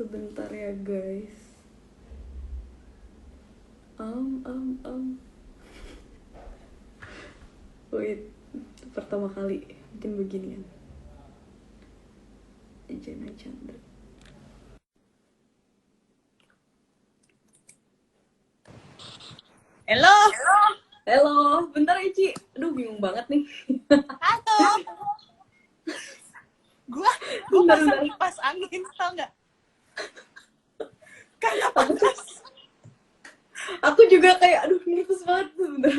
Sebentar ya guys. Wait, pertama kali bikin beginian. Jana Chandra. Halo. Halo, bentar ya Ci. Aduh bingung banget nih. Halo. Gua pasang kipas angin, tau nggak? Karena panas. Aku juga kayak aduh nervous banget sebentar.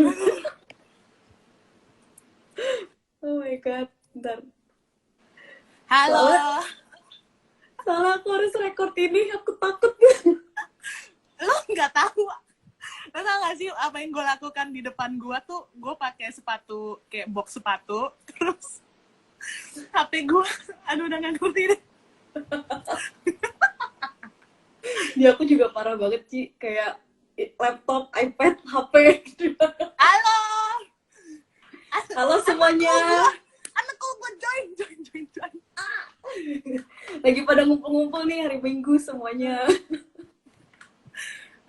Oh my god, bentar. Halo. Salah aku harus record ini, aku takut. Lo nggak tahu? Lo tau nggak sih apa yang gue lakukan di depan gue tuh? Gue pakai sepatu kayak box sepatu, terus HP gue, aduh udah nggak ngerti deh. Ya aku juga parah banget Ci, kayak laptop, iPad, HP. Halo. Halo semuanya. Anakku gue join. Lagi pada ngumpul-ngumpul nih hari Minggu semuanya.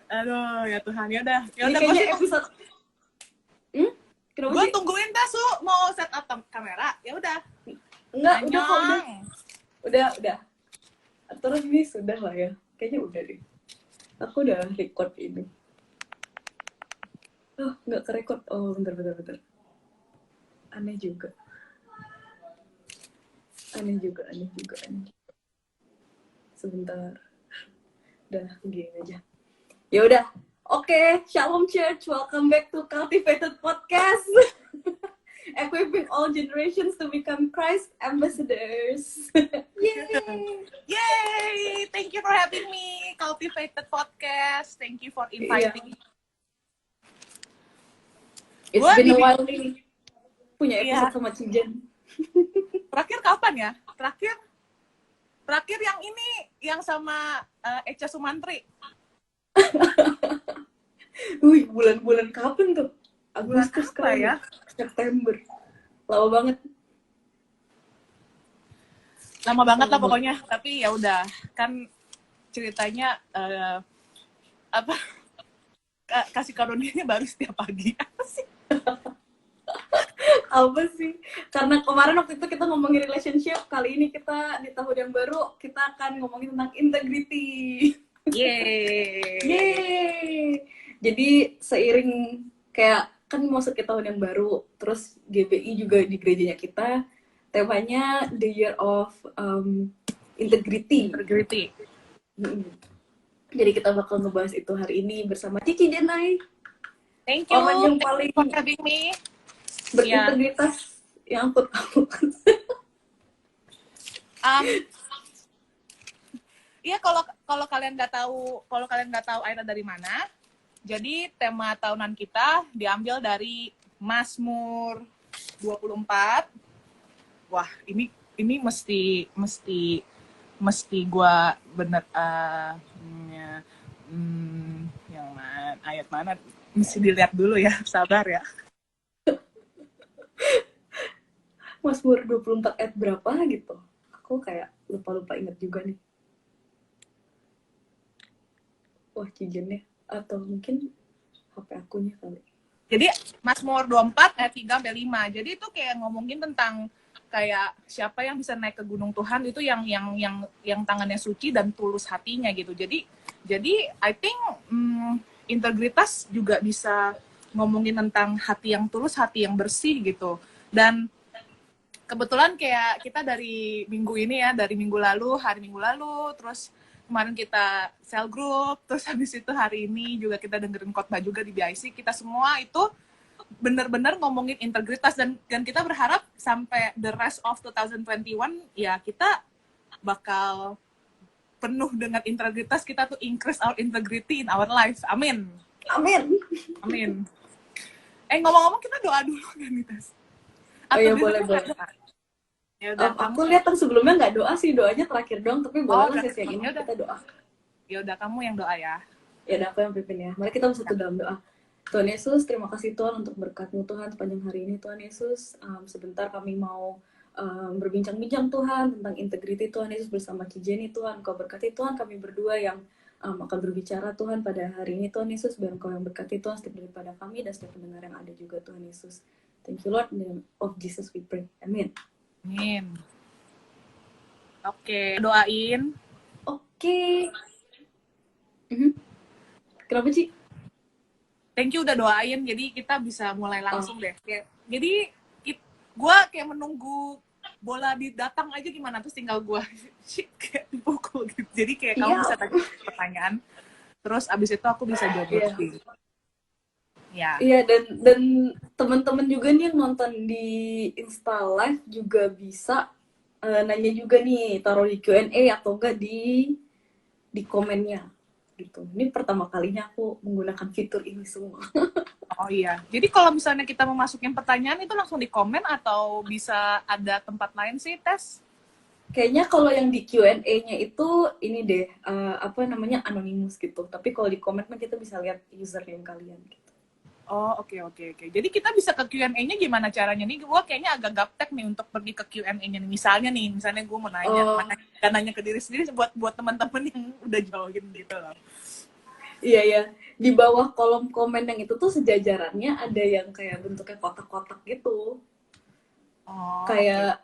Aduh ya Tuhan, ya udah Kayaknya episode. Gue tungguin dah Su mau set up kamera. Ya udah. Enggak, udah. Terus ini sudah lah ya. Kayaknya udah deh. Aku udah record ini. Oh, nggak ke-record. Oh, bentar. Aneh juga. Sebentar. Udah, gini aja. Ya udah. Oke, Shalom Church. Welcome back to Cultivated Podcast. Equipping all generations to become Christ ambassadors. Yay! Thank you for having me, Cultivated Podcast. Thank you for inviting me. It's been a while nih. Punya episode sama Cijen. Terakhir kapan ya? Terakhir yang ini, yang sama Echa Sumantri. Wih, bulan-bulan kapan tuh? Agustus kali ya? September. Lama banget. Lama banget lah pokoknya. Tapi ya udah, kan ceritanya kasih karunianya baru setiap pagi. Apa sih? Karena kemarin waktu itu kita ngomongin relationship, kali ini kita di tahun yang baru kita akan ngomongin tentang integrity. Yeay. Jadi seiring kayak kan masuk ke tahun yang baru, terus GBI juga di gerejanya kita temanya The Year of Integrity. Jadi kita bakal ngebahas itu hari ini bersama Cici Jenai. Thank you. Orang yang paling for having me. Berintegritas yang aku tahu. Iya, kalau kalian nggak tahu Aira dari mana, jadi tema tahunan kita diambil dari Mazmur 24. Wah, ini mesti gua bener yang mana, ayat mana mesti dilihat dulu ya, sabar ya. Mazmur 24 ayat berapa gitu. Aku kayak lupa inget juga nih. Wah, Cijennya. Atau mungkin HP akunya kali. Jadi Mazmur 24 ayat 3-5. Jadi itu kayak ngomongin tentang kayak siapa yang bisa naik ke gunung Tuhan itu yang tangannya suci dan tulus hatinya gitu. Jadi I think integritas juga bisa ngomongin tentang hati yang tulus, hati yang bersih gitu. Dan kebetulan kayak kita dari minggu ini ya, dari hari minggu lalu, terus kemarin kita cell group, terus habis itu hari ini juga kita dengerin khotbah juga di BIC, kita semua itu benar-benar ngomongin integritas dan kita berharap sampai the rest of 2021 ya kita bakal penuh dengan integritas, kita tuh increase our integrity in our lives. Amin. Ngomong-ngomong kita doa dulu kan, Nitas? Oh iya, boleh. Ya udah, aku lihat yang sebelumnya nggak doa sih, doanya terakhir doang, tapi boleh lah sesi yang ini kita doa. Ya udah, kamu yang doa ya. Ya udah, aku yang pimpin ya. Mari kita bersatu dalam doa. Tuhan Yesus, terima kasih Tuhan untuk berkat-Mu Tuhan sepanjang hari ini. Tuhan Yesus, sebentar kami mau berbincang-bincang Tuhan tentang integriti Tuhan Yesus bersama Ci Jenny. Tuhan Kau berkati Tuhan kami berdua yang akan berbicara Tuhan pada hari ini Tuhan Yesus, biar Kau yang berkati Tuhan setiap daripada kami dan setiap pendengar yang ada juga Tuhan Yesus. Thank you Lord, in the name of Jesus we pray. Amin. Amin. Oke, doain. Oke. Kenapa Ci? Thank you udah doain, jadi kita bisa mulai langsung deh. Jadi gue kayak menunggu bola datang aja gimana, terus tinggal gue kayak dipukul gitu. Jadi kayak kamu bisa tanya pertanyaan, terus abis itu aku bisa jawab. Iya, dan teman-teman juga nih yang nonton di Insta Live juga bisa nanya juga nih, taruh di Q&A atau enggak di komennya gitu. Ini pertama kalinya aku menggunakan fitur ini semua. Oh iya, jadi kalau misalnya kita mau masukin pertanyaan itu langsung di komen atau bisa ada tempat lain sih, Tes? Kayaknya kalau yang di Q&A-nya itu ini deh, anonymous gitu. Tapi kalau di komen kan kita bisa lihat username kalian gitu. Oh, oke. Jadi kita bisa ke Q&A-nya gimana caranya nih? Gue kayaknya agak gaptek nih untuk pergi ke Q&A-nya nih. Misalnya gue mau nanya ke diri sendiri buat teman-teman yang udah join gitu loh. Iya. Di bawah kolom komen yang itu tuh sejajarannya ada yang kayak bentuknya kotak-kotak gitu. Oh, kayak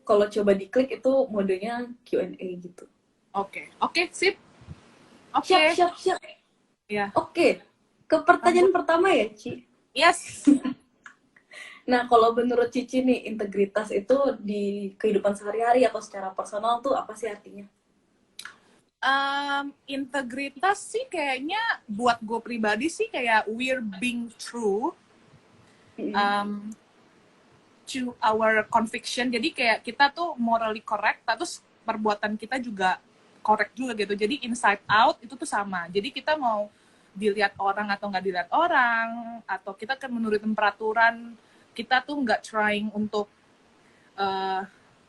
kalau coba diklik itu modenya Q&A gitu. Oke, sip. Siap. Ya. Oke. Ke pertanyaan pertama ya, Ci. Yes. Nah, kalau menurut Cici nih, integritas itu di kehidupan sehari-hari atau secara personal tuh apa sih artinya? Integritas sih kayaknya buat gue pribadi sih kayak we're being true to our conviction. Jadi kayak kita tuh morally correct, terus perbuatan kita juga correct juga gitu. Jadi inside out itu tuh sama. Jadi kita mau dilihat orang atau nggak dilihat orang, atau kita kan menurutin peraturan, kita tuh nggak trying untuk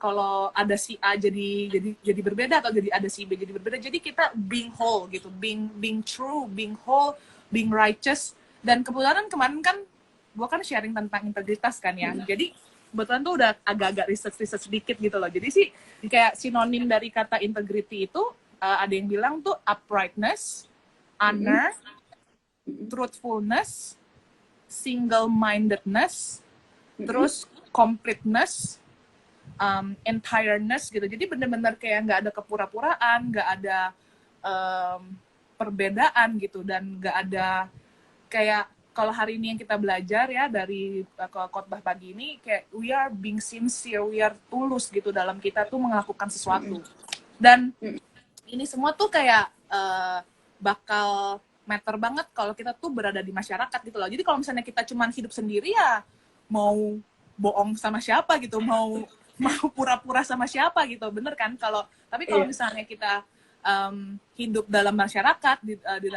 kalau ada si A jadi berbeda atau jadi ada si B jadi berbeda. Jadi kita being whole gitu, being true, being whole, being righteous. Dan kebetulan kemarin kan gue kan sharing tentang integritas kan ya. Jadi kebetulan tuh udah agak-agak research sedikit gitu loh. Jadi sih kayak sinonim dari kata integrity itu ada yang bilang tuh uprightness, honor, truthfulness, single-mindedness, terus completeness, entireness gitu. Jadi benar-benar kayak nggak ada kepura-puraan, nggak ada perbedaan gitu, dan nggak ada kayak kalau hari ini yang kita belajar ya dari khotbah pagi ini, kayak we are being sincere, we are tulus gitu dalam kita tuh melakukan sesuatu. Dan ini semua tuh kayak bakal matter banget kalau kita tuh berada di masyarakat gitu loh. Jadi kalau misalnya kita cuman hidup sendiri ya mau bohong sama siapa gitu, mau pura-pura sama siapa gitu, bener kan? Tapi kalau misalnya kita hidup dalam masyarakat, di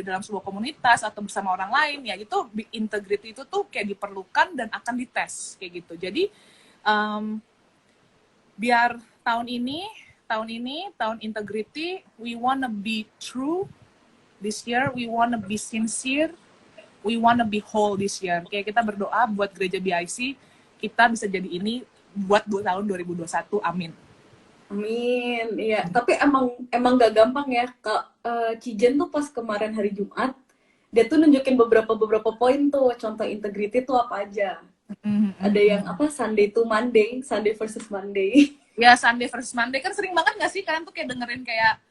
dalam sebuah komunitas atau bersama orang lain, ya itu integrity itu tuh kayak diperlukan dan akan dites kayak gitu. Jadi biar tahun integrity, we wanna be true this year, we wanna be sincere, we wanna be whole this year. Kayak kita berdoa buat gereja BIC, kita bisa jadi ini buat tahun 2021. Amin. Amin. Iya, tapi emang gak gampang ya. Cijen tuh pas kemarin hari Jumat, dia tuh nunjukin beberapa poin tuh, contoh integrity tuh apa aja. Ada yang Sunday to Monday, Sunday versus Monday. Ya, Sunday versus Monday kan sering banget gak sih kalian tuh kayak dengerin kayak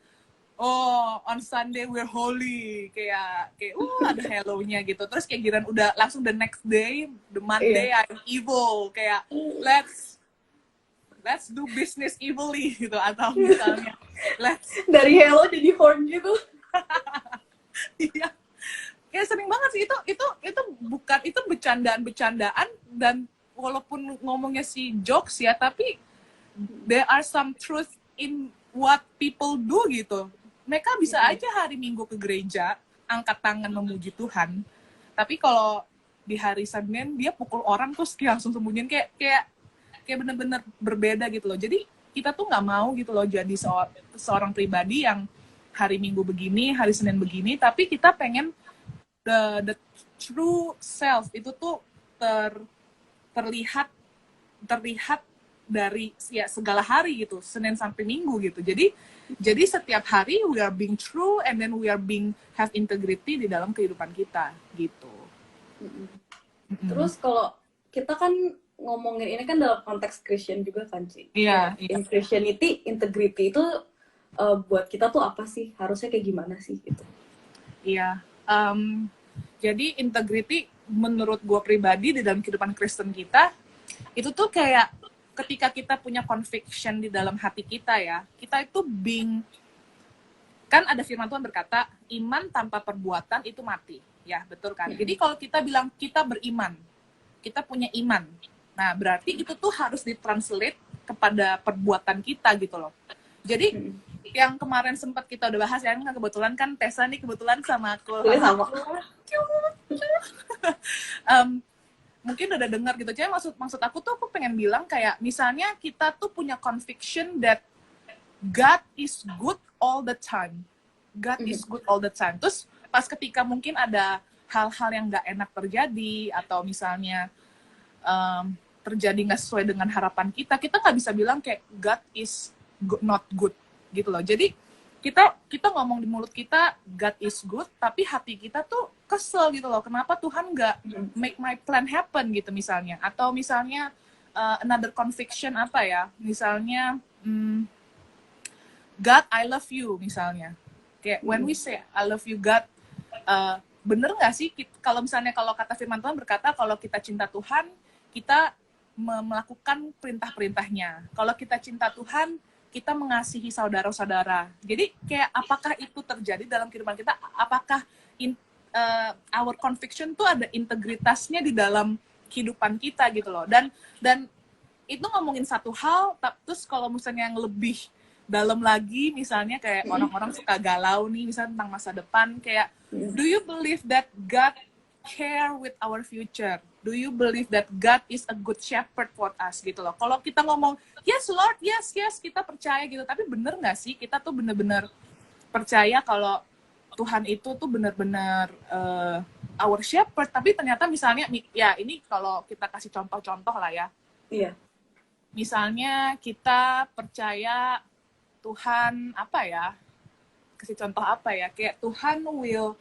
on Sunday we're holy, kayak ada hello-nya gitu. Terus kayak giran udah langsung the next day, the Monday I'm evil, kayak let's do business evilly gitu, atau misalnya dari hello jadi horn gitu. Iya. Kayak sering banget sih itu bercandaan, dan walaupun ngomongnya si jokes ya, tapi there are some truth in what people do gitu. Mereka bisa aja hari Minggu ke gereja, angkat tangan memuji Tuhan, tapi kalau di hari Senin dia pukul orang terus langsung sembunyiin, kayak bener-bener berbeda gitu loh. Jadi kita tuh nggak mau gitu loh jadi seorang pribadi yang hari Minggu begini, hari Senin begini, tapi kita pengen the true self itu tuh terlihat dari ya segala hari gitu, Senin sampai Minggu gitu. Jadi setiap hari we are being true and then we are being have integrity di dalam kehidupan kita gitu. Terus kalau kita kan ngomongin ini kan dalam konteks Christian juga kan, Ci? Iya. In Christianity, integrity itu buat kita tuh apa sih? Harusnya kayak gimana sih gitu? Iya. Jadi integrity menurut gue pribadi di dalam kehidupan Kristen kita itu tuh kayak ketika kita punya conviction di dalam hati kita ya, kita itu kan ada firman Tuhan berkata iman tanpa perbuatan itu mati, ya betul kan? Jadi kalau kita bilang kita beriman, kita punya iman, nah berarti itu tuh harus ditranslate kepada perbuatan kita gitu loh. Jadi yang kemarin sempat kita udah bahas ya, kan kebetulan kan Tessa nih kebetulan sama aku. Sama. Mungkin udah dengar gitu. Jadi maksud aku tuh aku pengen bilang kayak misalnya kita tuh punya conviction that God is good all the time. God is good all the time. Terus pas ketika mungkin ada hal-hal yang nggak enak terjadi atau misalnya terjadi nggak sesuai dengan harapan kita nggak bisa bilang kayak God is not good gitu loh. Jadi kita ngomong di mulut kita God is good, tapi hati kita tuh kesel gitu loh. Kenapa Tuhan nggak make my plan happen gitu misalnya? Atau misalnya another conviction apa ya? Misalnya God I love you misalnya. Kayak when we say I love you God, bener nggak sih kalau misalnya kalau kata firman Tuhan berkata kalau kita cinta Tuhan kita melakukan perintah-perintahnya. Kalau kita cinta Tuhan kita mengasihi saudara-saudara. Jadi kayak apakah itu terjadi dalam kehidupan kita? Apakah our conviction tuh ada integritasnya di dalam kehidupan kita gitu loh. Dan itu ngomongin satu hal, terus kalau misalnya yang lebih dalam lagi, misalnya kayak orang-orang suka galau nih, misalnya tentang masa depan, kayak do you believe that God care with our future? Do you believe that God is a good shepherd for us gitu loh. Kalau kita ngomong yes Lord, yes kita percaya gitu, tapi bener nggak sih kita tuh bener-bener percaya kalau Tuhan itu tuh bener-bener our shepherd? Tapi ternyata misalnya ya ini kalau kita kasih contoh-contoh lah ya. Iya. Misalnya kita percaya Tuhan apa ya? Kasih contoh apa ya? Kayak Tuhan will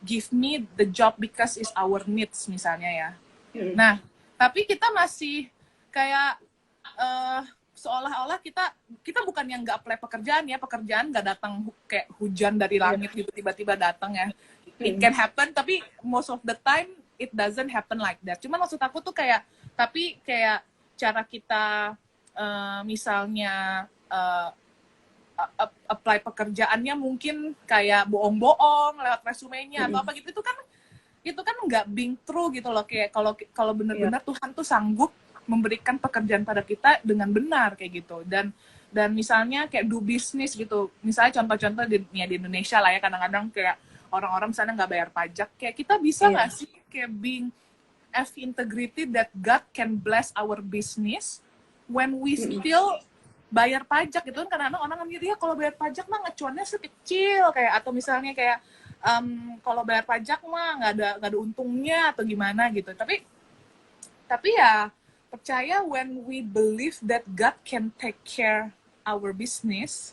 give me the job because it's our needs misalnya ya. Nah, tapi kita masih kayak seolah-olah kita bukan yang nggak apply pekerjaan ya, pekerjaan nggak datang kayak hujan dari langit gitu tiba-tiba datang ya. It can happen, tapi most of the time it doesn't happen like that. Cuma maksud aku tuh kayak, tapi kayak cara kita misalnya apply pekerjaannya mungkin kayak bohong-bohong lewat resumenya atau apa gitu, itu kan nggak being true gitu loh. Kayak kalau benar-benar Tuhan tuh sanggup memberikan pekerjaan pada kita dengan benar kayak gitu. Dan misalnya kayak do business gitu, misalnya contoh-contoh di Indonesia lah ya, kadang-kadang kayak orang-orang misalnya nggak bayar pajak, kayak kita bisa nggak sih kayak being have integrity that God can bless our business when we still bayar pajak gitu kan. Kadang-kadang orang mikir ya kalau bayar pajak mah ngecuannya sekecil kayak, atau misalnya kayak kalau bayar pajak mah nggak ada untungnya atau gimana gitu. Tapi ya percaya when we believe that God can take care our business.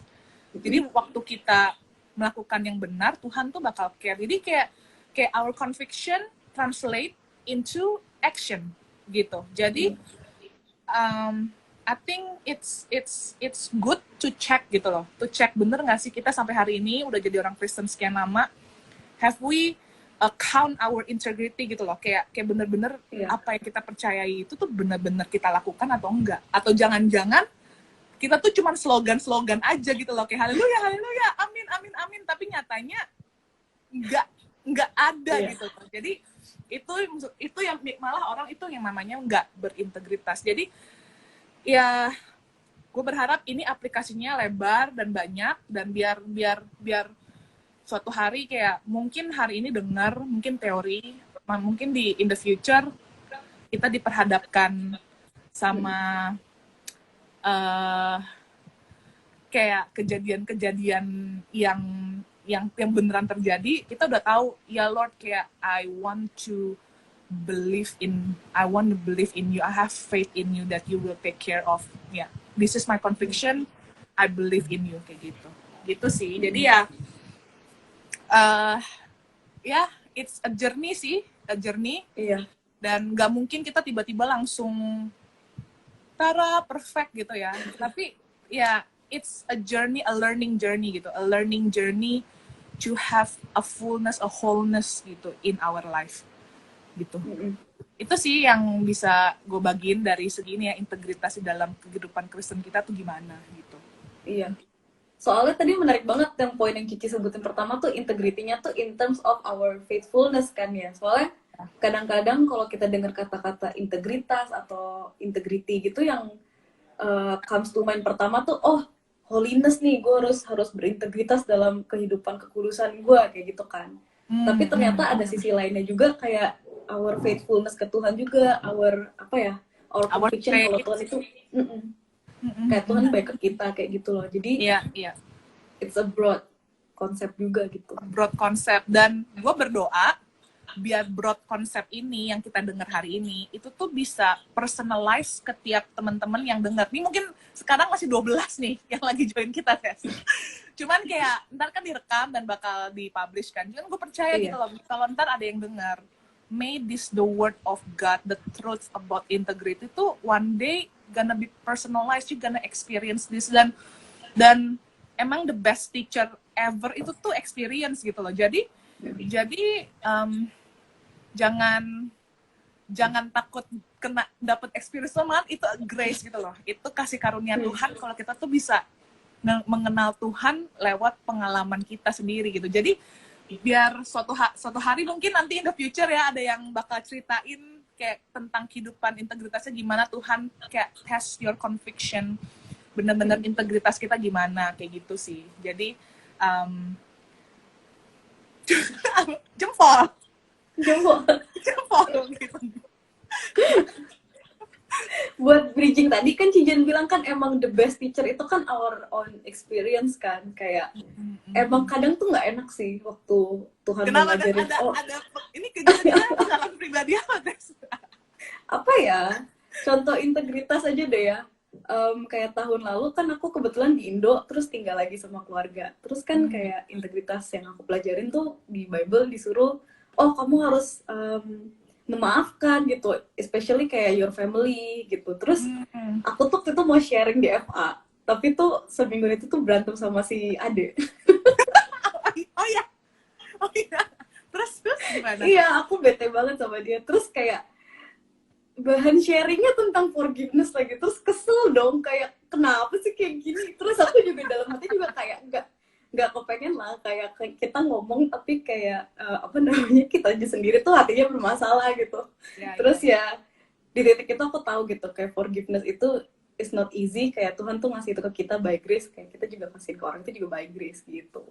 Jadi waktu kita melakukan yang benar, Tuhan tuh bakal care. Jadi kayak our conviction translate into action gitu. Jadi I think it's good to check gitu loh. To check bener nggak sih kita sampai hari ini udah jadi orang Kristen sekian lama, have we count our integrity gitu loh, kayak bener-bener apa yang kita percayai itu tuh bener-bener kita lakukan atau enggak, atau jangan-jangan kita tuh cuman slogan-slogan aja gitu loh, kayak haleluya haleluya amin amin amin, tapi nyatanya nggak ada gitu. Jadi itu yang malah orang itu yang namanya nggak berintegritas. Jadi ya gue berharap ini aplikasinya lebar dan banyak, dan biar suatu hari kayak mungkin hari ini dengar, mungkin teori, mungkin in the future kita diperhadapkan sama kayak kejadian-kejadian yang beneran terjadi, kita udah tahu ya Lord, kayak I want to want to believe in you. I have faith in you that you will take care of. Yeah, this is my conviction. I believe in you kayak gitu. Gitu sih. Jadi ya, ya it's a journey sih, a journey. Iya. Dan nggak mungkin kita tiba-tiba langsung tara perfect gitu ya. Tapi ya it's a journey, a learning journey gitu, a learning journey to have a fullness, a wholeness gitu in our life gitu. Itu sih yang bisa gue bagiin dari segi ini ya, integritas di dalam kehidupan Kristen kita tuh gimana gitu. Iya. Soalnya tadi menarik banget yang poin yang Cici sebutin pertama tuh integritinya tuh in terms of our faithfulness kan ya. Soalnya kadang-kadang kalau kita dengar kata-kata integritas atau integrity gitu yang comes to mind pertama tuh holiness nih, gue harus berintegritas dalam kehidupan kekudusan gue kayak gitu kan. Tapi ternyata ada sisi lainnya juga kayak our faithfulness ke Tuhan juga, our conviction kalau Tuhan itu kayak Tuhan baik ke kita kayak gitu loh. Jadi it's a broad konsep juga gitu. Broad konsep, dan gue berdoa biar broad konsep ini yang kita dengar hari ini itu tuh bisa personalize ke tiap teman-teman yang dengar. Ini mungkin sekarang masih 12 nih yang lagi join kita, Tes. Cuman kayak ntar kan direkam dan bakal dipublish kan. Cuman gue percaya gitu loh, kalau ntar ada yang dengar, may this the word of God, the truth about integrity itu one day gonna be personalized, you gonna experience this, dan emang the best teacher ever itu tuh experience gitu loh. Jadi jangan takut kena dapat experience banget, itu grace gitu loh. Itu kasih karunia Tuhan kalau kita tuh bisa mengenal Tuhan lewat pengalaman kita sendiri gitu. Jadi biar suatu hari mungkin nanti in the future ya ada yang bakal ceritain kayak tentang kehidupan integritasnya gimana, Tuhan kayak test your conviction, bener-bener integritas kita gimana kayak gitu sih. Jadi jempol gitu. Buat bridging tadi kan Cijen bilang kan emang the best teacher itu kan our own experience kan, kayak emang kadang tuh nggak enak sih waktu Tuhan mengajarin ada ini kejadian pengalaman pribadi apa ya, contoh integritas aja deh ya. Kayak tahun lalu kan aku kebetulan di Indo terus tinggal lagi sama keluarga, terus kan kayak integritas yang aku pelajarin tuh di Bible disuruh kamu harus memaafkan gitu, especially kayak your family gitu. Terus aku tuh waktu itu mau sharing di FA, tapi tuh seminggu itu tuh berantem sama si Ade. Oh iya terus gimana? Iya, aku bete banget sama dia. Terus kayak bahan sharingnya tentang forgiveness lagi, terus kesel dong, kayak kenapa sih kayak gini. Terus aku juga dalam hati juga kayak nggak kepengen lah kayak kita ngomong tapi kayak kita aja sendiri tuh hatinya bermasalah gitu. Terus ya di titik itu aku tahu gitu kayak forgiveness itu is not easy, kayak Tuhan tuh ngasih itu ke kita by grace, kayak kita juga kasih ke orang itu juga by grace gitu.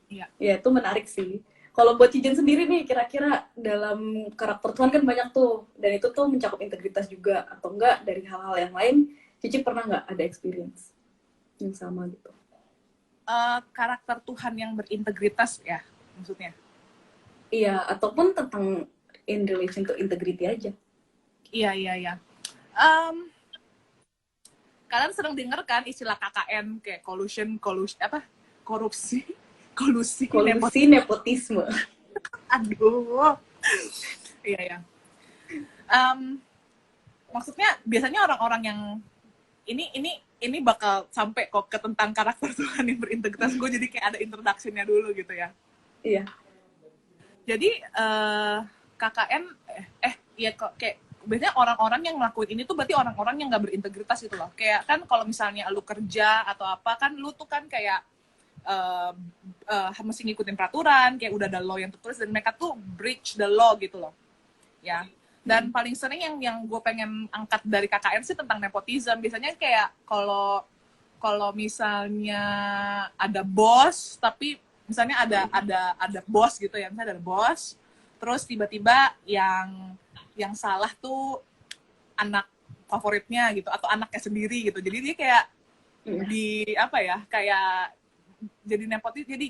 Ya itu menarik sih. Kalau buat Cijen sendiri nih, kira-kira dalam karakter Tuhan kan banyak tuh, dan itu tuh mencakup integritas juga, atau enggak dari hal-hal yang lain, Cici pernah nggak ada experience yang sama gitu? Karakter Tuhan yang berintegritas ya, maksudnya? Iya, ataupun tentang in relation to integrity aja. Iya. Kalian sering denger kan istilah KKN kayak kolusi, nepotisme. Aduh. Iya. Maksudnya biasanya orang-orang yang ini bakal sampai kok ke tentang karakter Tuhan yang berintegritas. Gue jadi kayak ada introduction-nya dulu gitu ya. Iya. Jadi KKN ya kok kayak biasanya orang-orang yang ngelakuin ini tuh berarti orang-orang yang nggak berintegritas gitu loh. Kayak kan kalau misalnya lu kerja atau apa kan lu tuh kan kayak mesti ngikutin peraturan, kayak udah ada law yang tertulis, dan mereka tuh breach the law gitu loh ya. Dan paling sering yang gue pengen angkat dari KKN sih tentang nepotism. Biasanya kayak kalau misalnya ada bos, tapi misalnya ada bos gitu ya, misalnya ada bos, terus tiba-tiba yang salah tuh anak favoritnya gitu atau anaknya sendiri gitu. Jadi dia kayak kayak jadi nepotis, jadi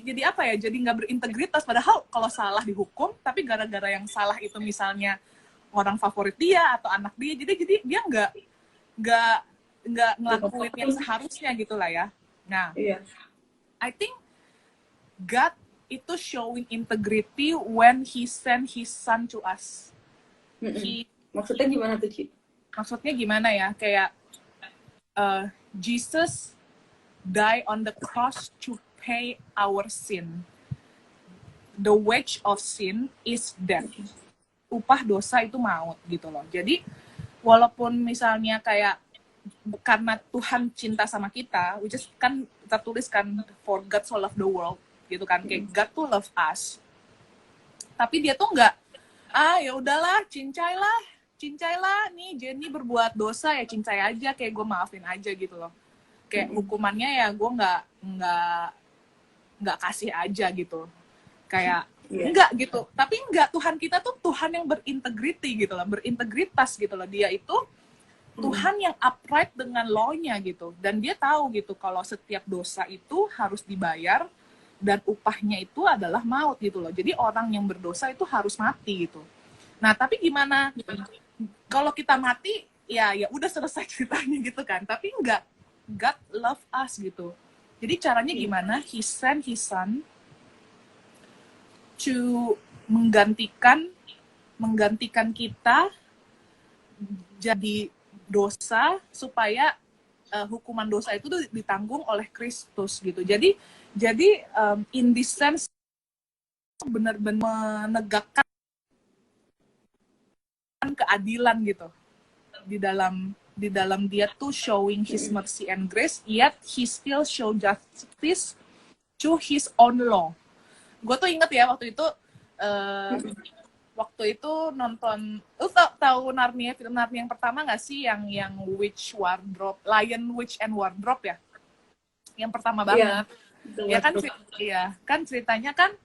jadi nggak berintegritas, padahal kalau salah dihukum, tapi gara-gara yang salah itu misalnya orang favorit dia atau anak dia, jadi dia nggak ngelakuin yang seharusnya gitu lah ya. Nah, Iya. I think God itu showing integrity when He sent His Son to us. Maksudnya gimana tuh, Ci? Maksudnya gimana ya? Kayak Jesus die on the cross to pay our sin. The wage of sin is death. Upah dosa itu maut gitu loh. Jadi walaupun misalnya kayak karena Tuhan cinta sama kita, which is kan tertulis kan for God so loved the world gitu kan, kayak God tuh love us. Tapi dia tuh nggak, ya udahlah, cincailah nih Jenny berbuat dosa ya cincai aja, kayak gue maafin aja gitu loh. Kayak hukumannya ya gue nggak kasih aja gitu. Kayak enggak gitu. Tapi enggak, Tuhan kita tuh Tuhan yang berintegrity gitu loh, berintegritas gitu loh. Dia itu Tuhan yang upright dengan law-nya gitu. Dan dia tahu gitu kalau setiap dosa itu harus dibayar dan upahnya itu adalah maut gitu loh. Jadi orang yang berdosa itu harus mati gitu. Nah, tapi gimana? Kalau kita mati, ya udah selesai ceritanya gitu kan. Tapi enggak, God love us gitu. Jadi caranya gimana? He sent His Son to menggantikan kita jadi dosa supaya hukuman dosa itu ditanggung oleh Kristus gitu. Jadi in this sense benar-benar menegakkan keadilan gitu di dalam dia tuh showing His mercy and grace, yet He still show justice to His own law. Gue tuh inget ya waktu itu nonton, lu tahu Narnia, film Narnia yang pertama nggak sih, yang Lion, Witch and Wardrobe ya, yang pertama banget. Ya kan, kan ceritanya kan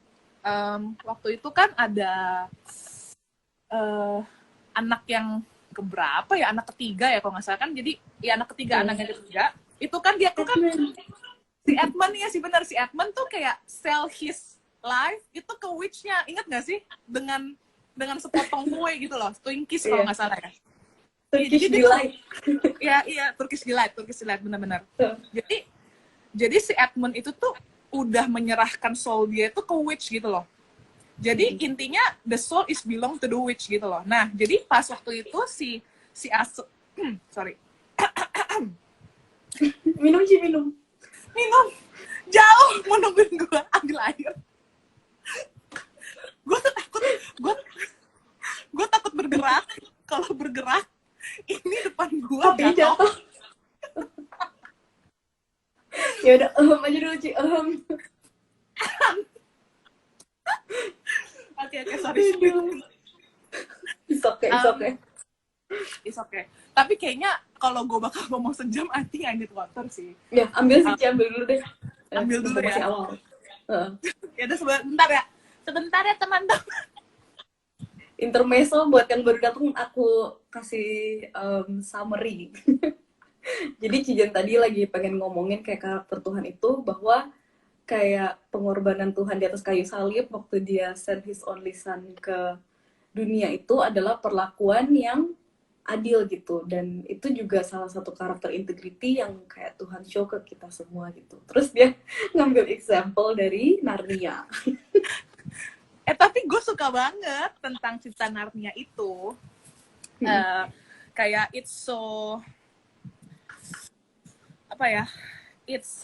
waktu itu kan ada anak yang keberapa ya, anak ketiga ya kalau nggak salah kan, jadi ya anak ketiga, anak yang ketiga itu kan dia tuh kan si Edmund ya, si Edmund tuh kayak sell his life itu ke witch-nya, ingat nggak sih, dengan sepotong kue gitu loh, Twinkies kalau nggak salah ya. Turkish Delight. Iya, Turkish Delight benar-benar. Jadi si Edmund itu tuh udah menyerahkan soul dia itu ke witch gitu loh. Jadi intinya the soul is belong to the witch gitu loh. Nah, jadi pas waktu itu si Asu sorry. minum. Jauh mau nungguin gue ambil air. Gue takut bergerak. Kalau bergerak ini depan gue jatuh. Ya udah, aja dulu, Ci. Oke, sorry. It's okay. Tapi kayaknya kalau gue bakal ngomong sejam, I think I need water sih. Ya, ambil dulu deh. Ambil dulu ya. Awal. Ya udah sebentar ya teman-teman. Intermezzo buat yang baru datang, aku kasih summary. Jadi Cijen tadi lagi pengen ngomongin kayak karakter Tuhan itu, bahwa kayak pengorbanan Tuhan di atas kayu salib waktu dia send His only Son ke dunia itu adalah perlakuan yang adil gitu, dan itu juga salah satu karakter integrity yang kayak Tuhan show ke kita semua gitu. Terus dia ngambil example dari Narnia. Tapi gue suka banget tentang cerita Narnia itu. Kayak it's so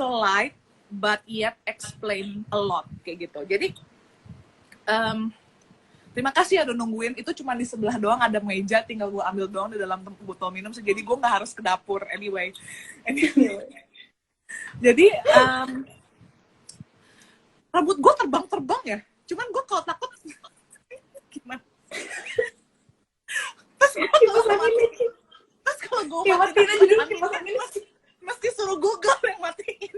light but yet explain a lot kayak gitu. Jadi terima kasih ya udah nungguin. Itu cuma di sebelah doang ada meja, tinggal gue ambil doang di dalam botol minum. Jadi gue nggak harus ke dapur anyway. Jadi rambut gue terbang ya. Cuman gue kalau takut gimana? Terus kalau gue matiin aja dulu, mesti suruh Google yang matiin.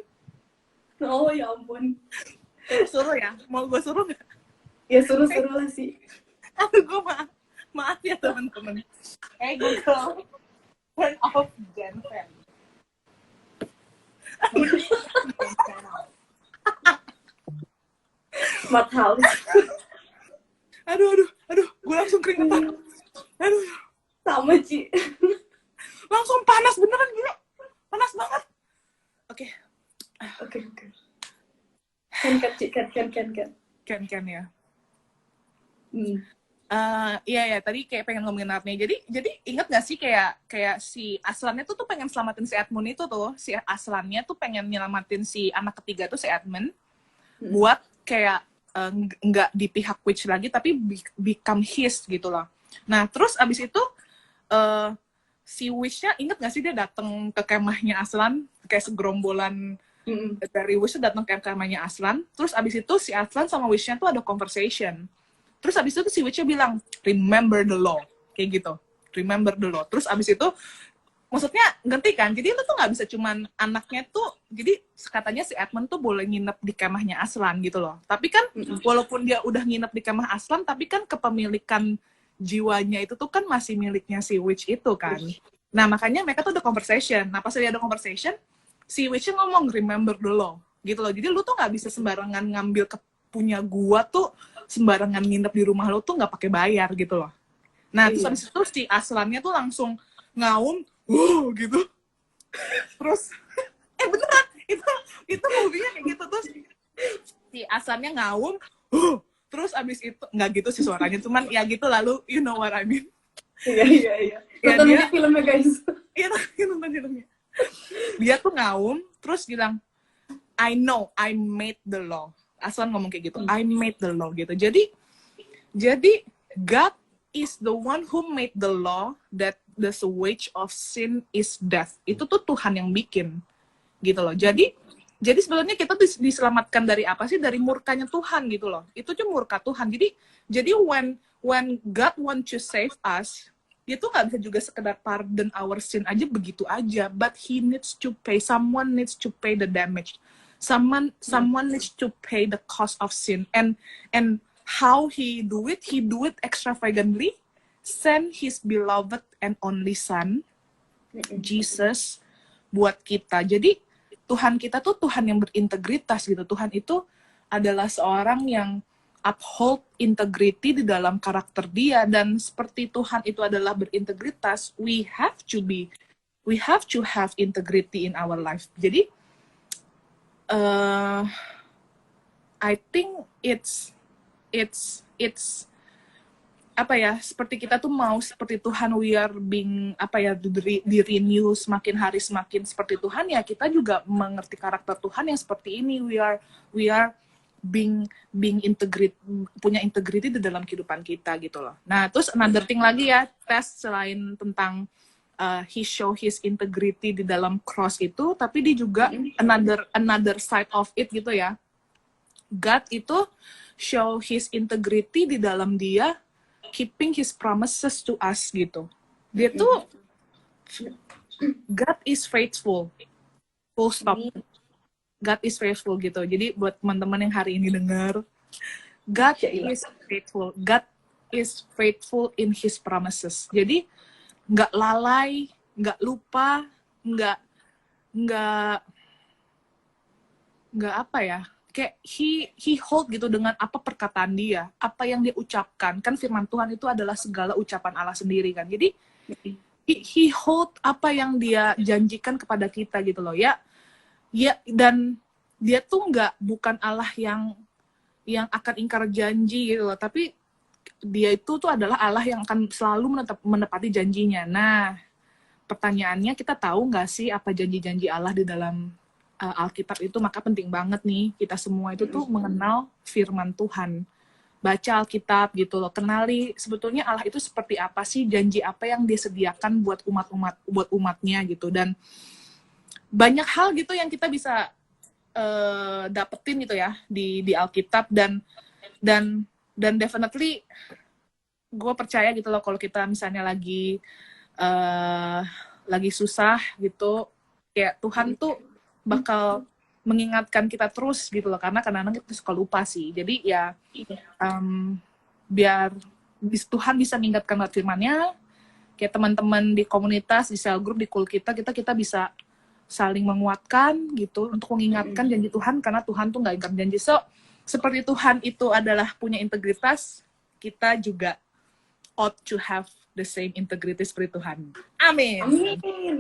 Oh ya ampun. Suruh ya? Mau gue suruh nggak? Ya suruh lah sih. Aduh, gue maaf ya teman-teman. Google, turn off Gen fan. Smart house. Aduh, gue langsung keringetan. Aduh, Sama, Ci. langsung panas beneran gila. Panas banget. Oke. Oke. Kan, Ci. Kan ya. Hmm. Iya tadi kayak pengen ngomongin Narnia. Jadi inget gak sih kayak si Aslannya tuh pengen selamatin si Edmund itu tuh. Si Aslannya tuh pengen nyelamatin si anak ketiga tuh si Edmund buat kayak nggak di pihak witch lagi tapi become his gitu loh. Nah terus abis itu si witchnya inget gak sih dia datang ke kemahnya Aslan kayak segerombolan dari witchnya datang ke kemahnya Aslan. Terus abis itu si Aslan sama witchnya tuh ada conversation. Terus abis itu si witchnya bilang, remember the law. Kayak gitu. Remember the law. Terus abis itu, maksudnya ngerti kan? Jadi lu tuh gak bisa cuman anaknya tuh, jadi katanya si Edmund tuh boleh nginep di kemahnya Aslan gitu loh. Tapi kan, walaupun dia udah nginep di kemah Aslan, tapi kan kepemilikan jiwanya itu tuh kan masih miliknya si witch itu kan. Nah makanya mereka tuh ada conversation. Nah pas dia ada conversation, si witchnya ngomong, remember the law. Gitu loh. Jadi lu tuh gak bisa sembarangan ngambil punya gua tuh sembarangan nginep di rumah lo tuh nggak pakai bayar gitu loh. Nah terus habis itu si Aslannya tuh langsung ngaum, gitu. Terus beneran itu movie-nya kayak gitu. Terus si Aslannya ngaum, terus abis itu nggak gitu sih suaranya, cuman ya gitu lalu you know what I mean. Iya. Nonton dia filmnya guys. Iya nonton filmnya. Dia tuh ngaum terus bilang I know I made the law. Aslan ngomong kayak gitu, I made the law gitu. Jadi God is the one who made the law that the wage of sin is death. Itu tuh Tuhan yang bikin, gitu loh. Jadi sebenarnya kita diselamatkan dari apa sih? Dari murkanya Tuhan gitu loh. Itu tuh murka Tuhan. Jadi when God want to save us, dia tuh nggak bisa juga sekedar pardon our sin aja begitu aja. But He needs to pay. Someone needs to pay the damage. Someone needs to pay the cost of sin, and how he do it extravagantly, send his beloved and only son, Jesus, buat kita. Jadi Tuhan kita tuh Tuhan yang berintegritas gitu. Tuhan itu adalah seorang yang uphold integrity di dalam karakter dia, dan seperti Tuhan itu adalah berintegritas, we have to have integrity in our life. Jadi I think it's apa ya, seperti kita tuh mau seperti Tuhan, we are being apa ya, di renew semakin hari semakin seperti Tuhan, ya kita juga mengerti karakter Tuhan yang seperti ini. We are being punya integrity di dalam kehidupan kita gitu loh. Nah terus another thing lagi ya, tes selain tentang he show his integrity di dalam cross itu, tapi dia juga another side of it gitu ya. God itu show his integrity di dalam dia keeping his promises to us gitu. Dia tuh God is faithful. Full stop. God is faithful gitu. Jadi buat teman-teman yang hari ini dengar, God is faithful. God is faithful in his promises. Jadi nggak lalai, nggak lupa, nggak apa ya, kayak he hold gitu dengan apa perkataan dia, apa yang dia ucapkan. Kan firman Tuhan itu adalah segala ucapan Allah sendiri kan. Jadi he hold apa yang dia janjikan kepada kita gitu loh ya, dan dia tuh bukan Allah yang akan ingkar janji gitu loh, tapi dia itu tuh adalah Allah yang akan selalu menepati janjinya. Nah, pertanyaannya, kita tahu nggak sih apa janji-janji Allah di dalam Alkitab itu? Maka penting banget nih kita semua itu tuh mengenal firman Tuhan. Baca Alkitab gitu loh, kenali sebetulnya Allah itu seperti apa sih, janji apa yang dia sediakan buat umatnya gitu. Dan banyak hal gitu yang kita bisa dapetin gitu ya di Alkitab, dan definitely gue percaya gitu loh, kalau kita misalnya lagi susah gitu, kayak Tuhan tuh bakal mengingatkan kita terus gitu loh, karena kadang-kadang kita suka lupa sih. Jadi ya biar Tuhan bisa mengingatkan firman-Nya, kayak teman-teman di komunitas, di cell group, di cool kita bisa saling menguatkan gitu untuk mengingatkan janji Tuhan, karena Tuhan tuh nggak ingkar janji. So seperti Tuhan itu adalah punya integritas, kita juga ought to have the same integrity seperti Tuhan. Amin. Amin.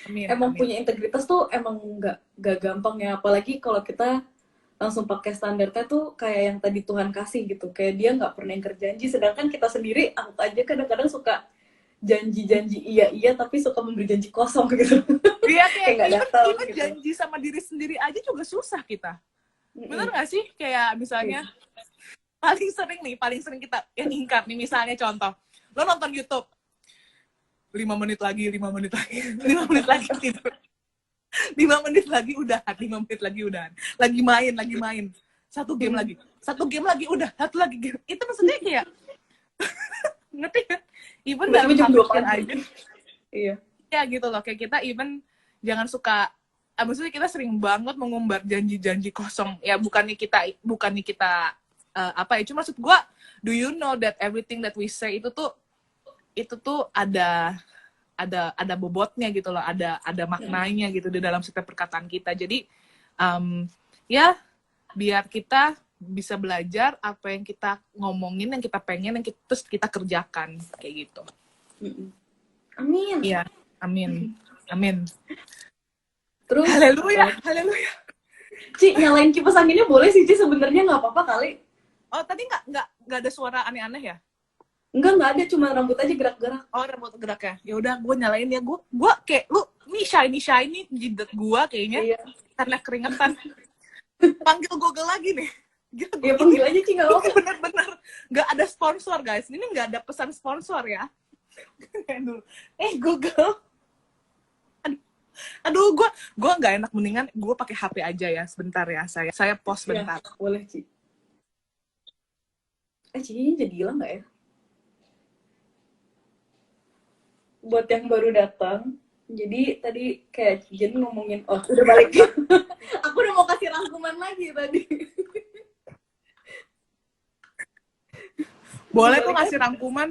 Amin. Emang Amin. punya integritas tuh emang nggak gampang ya, apalagi kalau kita langsung pakai standarnya tuh kayak yang tadi Tuhan kasih gitu, kayak dia nggak pernah ingkar janji, sedangkan kita sendiri aku aja kadang-kadang suka janji-janji iya tapi suka memberi janji kosong gitu. Iya, Kayak nggak even, datang even gitu. janji sama diri sendiri aja juga susah kita. Bener nggak sih? Kayak misalnya paling sering kita yang ingkar nih, misalnya contoh, lo nonton YouTube 5 menit lagi 5 menit lagi tidur, 5 menit lagi udahan, 5 menit lagi udahan, lagi main satu game lagi udah, satu lagi game. Itu maksudnya kayak ngerti kan? Even dalam jam hal 2 kecil pagi. aja Iya. ya gitu loh, kayak kita even jangan suka, maksudnya kita sering banget mengumbar janji-janji kosong ya, bukannya kita apa ya, cuma maksud gue, do you know that everything that we say itu tuh ada bobotnya gitu loh, ada maknanya gitu di dalam setiap perkataan kita. Jadi ya biar kita bisa belajar apa yang kita ngomongin, yang kita pengen, yang terus kita kerjakan kayak gitu. Amin. Iya, amin. Terus haleluya. Ci, nyalain kipas anginnya boleh sih, Ci, sebenarnya nggak apa-apa kali. Oh, tadi nggak ada suara aneh-aneh ya? Nggak ada, cuma rambut aja gerak-gerak. Oh, rambut gerak ya? Ya udah, gue nyalain ya. Gue kayak, lu, nih shiny jidat gue kayaknya. Iya. Karena keringetan. Panggil Google lagi nih. Gitu, Ya panggil aja, Ci, nggak apa-apa. Bener-bener. Nggak ada sponsor, guys. Ini nggak ada pesan sponsor ya. Google. Aduh, gue nggak enak, mendingan gue pakai HP aja ya. Sebentar ya, saya pause bentar. Ya, boleh, Ci. Ci, jadi hilang nggak ya? Buat yang baru datang, jadi tadi kayak Jen ngomongin, oh udah balik. Aku udah mau kasih rangkuman lagi tadi. Boleh tuh ngasih rangkuman?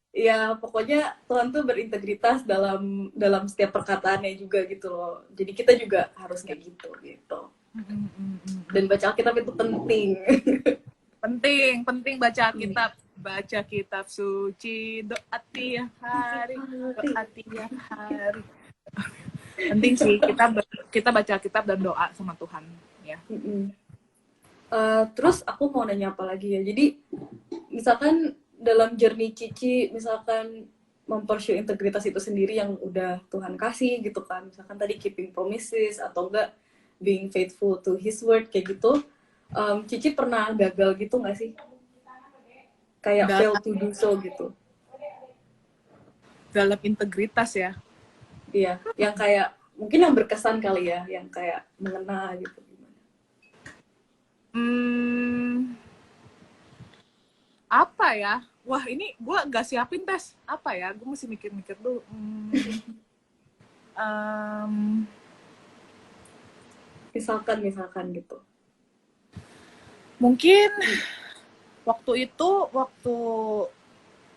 Ya pokoknya Tuhan tuh berintegritas dalam setiap perkataannya juga gitu loh. Jadi kita juga harus kayak gitu. Dan baca Alkitab itu penting. penting baca Alkitab. Baca kitab suci, doa tiap hari. Penting sih kita baca kitab dan doa sama Tuhan ya. Terus aku mau nanya apa lagi ya, jadi misalkan dalam journey Cici misalkan mempursue integritas itu sendiri yang udah Tuhan kasih gitu kan, misalkan tadi keeping promises atau enggak being faithful to his word kayak gitu, Cici pernah gagal gitu nggak sih? Kayak fail to do so gitu. Dalam integritas ya? Iya, yang kayak, mungkin yang berkesan kali ya, yang kayak mengena gitu. Apa ya? Wah, ini gue gak siapin tes. Apa ya? Gue mesti mikir-mikir dulu. Misalkan gitu. Mungkin waktu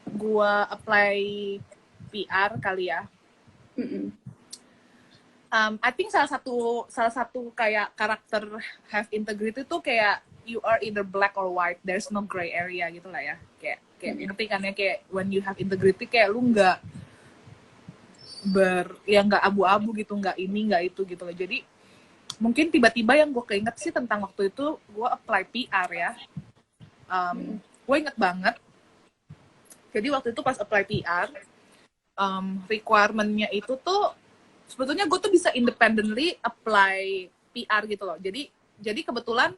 gue apply PR kali ya. I think salah satu kayak karakter have integrity tuh kayak you are either black or white, there's no gray area gitu lah ya. Kayak ngerti kan ya, kayak when you have integrity kayak lu nggak nggak abu-abu gitu, nggak ini nggak itu gitu loh. Jadi mungkin tiba-tiba yang gue keinget sih tentang waktu itu gue apply PR ya. Gue inget banget. Jadi waktu itu pas apply PR, requirement-nya itu tuh sebetulnya gue tuh bisa independently apply PR gitu loh. Jadi kebetulan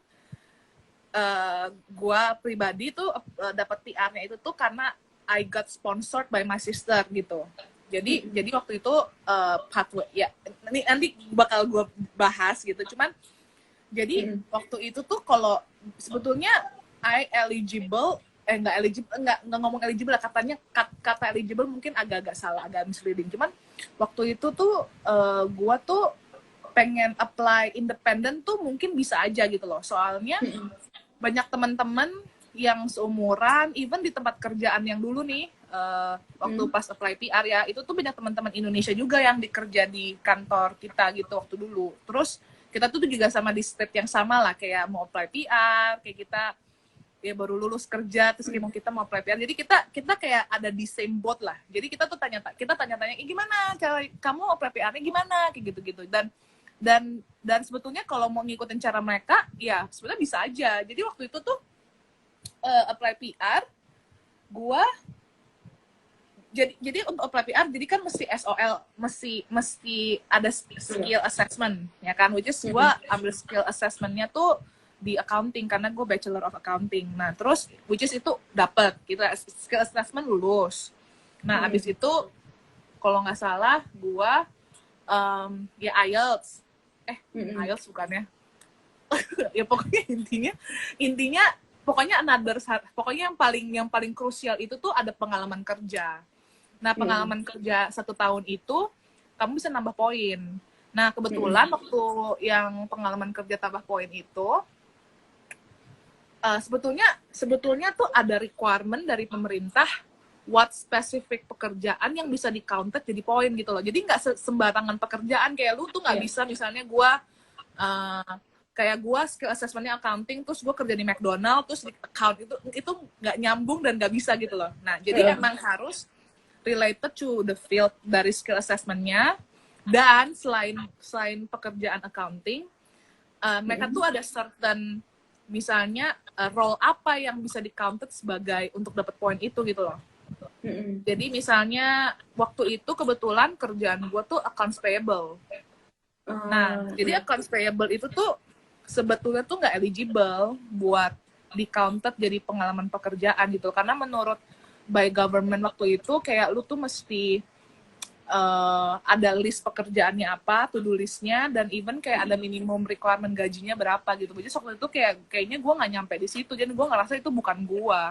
gue pribadi tuh dapat PR-nya itu tuh karena I got sponsored by my sister gitu. Jadi waktu itu pathway ya, nanti bakal gue bahas gitu. Cuman jadi waktu itu tuh kalau sebetulnya I eligible, nggak ngomong eligible lah, kata eligible mungkin agak-agak salah, agak misleading. Cuman waktu itu tuh gue tuh pengen apply independen tuh mungkin bisa aja gitu loh. Soalnya banyak teman-teman yang seumuran, even di tempat kerjaan yang dulu nih, waktu pas apply PR ya, itu tuh banyak teman-teman Indonesia juga yang dikerja di kantor kita gitu waktu dulu. Terus kita tuh juga sama di state yang sama lah, kayak mau apply PR, kayak kita baru lulus kerja terus kita mau apply PR. Jadi kita kayak ada di same boat lah. Jadi kita tuh tanya-tanya, gimana cara kamu apply PR-nya gimana kayak gitu-gitu. Dan sebetulnya kalau mau ngikutin cara mereka ya sebenarnya bisa aja. Jadi waktu itu tuh apply PR gua jadi untuk apply PR jadi kan mesti SOL, mesti ada skill assessment ya kan, which is gue ambil skill assessmentnya tuh di accounting karena gue bachelor of accounting. Nah terus which is itu dapet kita skill assessment lulus. Nah abis itu kalau nggak salah gue ya IELTS IELTS bukannya ya intinya pokoknya yang paling krusial itu tuh ada pengalaman kerja. Nah pengalaman kerja 1 tahun itu kamu bisa nambah poin. Nah kebetulan waktu yang pengalaman kerja tambah poin itu sebetulnya tuh ada requirement dari pemerintah what specific pekerjaan yang bisa di-counted jadi poin gitu loh. Jadi nggak sembarangan pekerjaan, kayak lu tuh nggak bisa misalnya kayak gue skill assessment-nya accounting, terus gue kerja di McDonald, terus di account itu nggak nyambung dan nggak bisa gitu loh. Nah jadi emang harus related to the field dari skill assessment-nya. Dan selain pekerjaan accounting, mereka tuh ada certain misalnya role apa yang bisa di-counted sebagai untuk dapat poin itu gitu loh. Jadi misalnya waktu itu kebetulan kerjaan gue tuh accounts payable. Nah, jadi accounts payable itu tuh sebetulnya tuh nggak eligible buat di-counted jadi pengalaman pekerjaan gitu. Karena menurut by government waktu itu kayak lu tuh mesti ada list pekerjaannya apa, to-do listnya, dan even kayak ada minimum requirement gajinya berapa gitu. Jadi waktu itu kayaknya gue nggak nyampe di situ, jadi gue ngerasa itu bukan gue.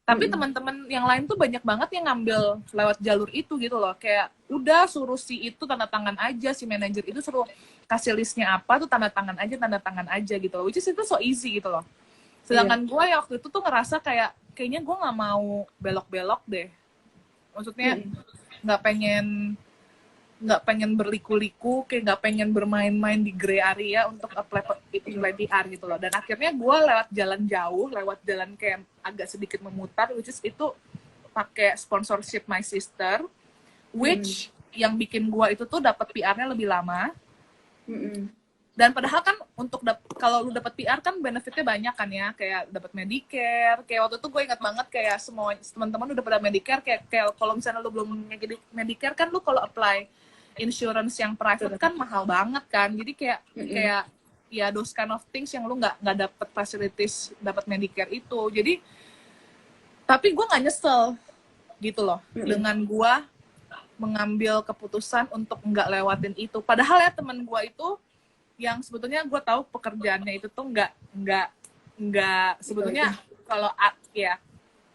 Tapi teman-teman yang lain tuh banyak banget yang ngambil lewat jalur itu gitu loh. Kayak udah suruh si itu tanda tangan aja, si manajer itu suruh kasih listnya apa tuh tanda tangan aja gitu loh. Which is itu so easy gitu loh. Sedangkan gue ya waktu itu tuh ngerasa kayaknya gue nggak mau belok-belok deh. Maksudnya nggak pengen berliku-liku, kayak nggak pengen bermain-main di gray area untuk apply PR gitu loh. Dan akhirnya gue lewat jalan jauh, lewat jalan kayak agak sedikit memutar, which is itu pakai sponsorship my sister, which yang bikin gue itu tuh dapat PR-nya lebih lama. Dan padahal kan untuk kalau lu dapat PR kan benefitnya banyak kan ya, kayak dapat Medicare. Kayak waktu itu gue ingat banget kayak semua teman-teman udah pada Medicare, kayak kalau misalnya lu belum Medicare kan lu kalau apply insurance yang private kan mahal banget kan. Jadi kayak ya those kind of things yang lu nggak dapat facilities dapat Medicare itu. Jadi tapi gue nggak nyesel gitu loh dengan gue mengambil keputusan untuk nggak lewatin itu. Padahal ya teman gue itu yang sebetulnya gue tahu pekerjaannya itu tuh nggak sebetulnya kalau ya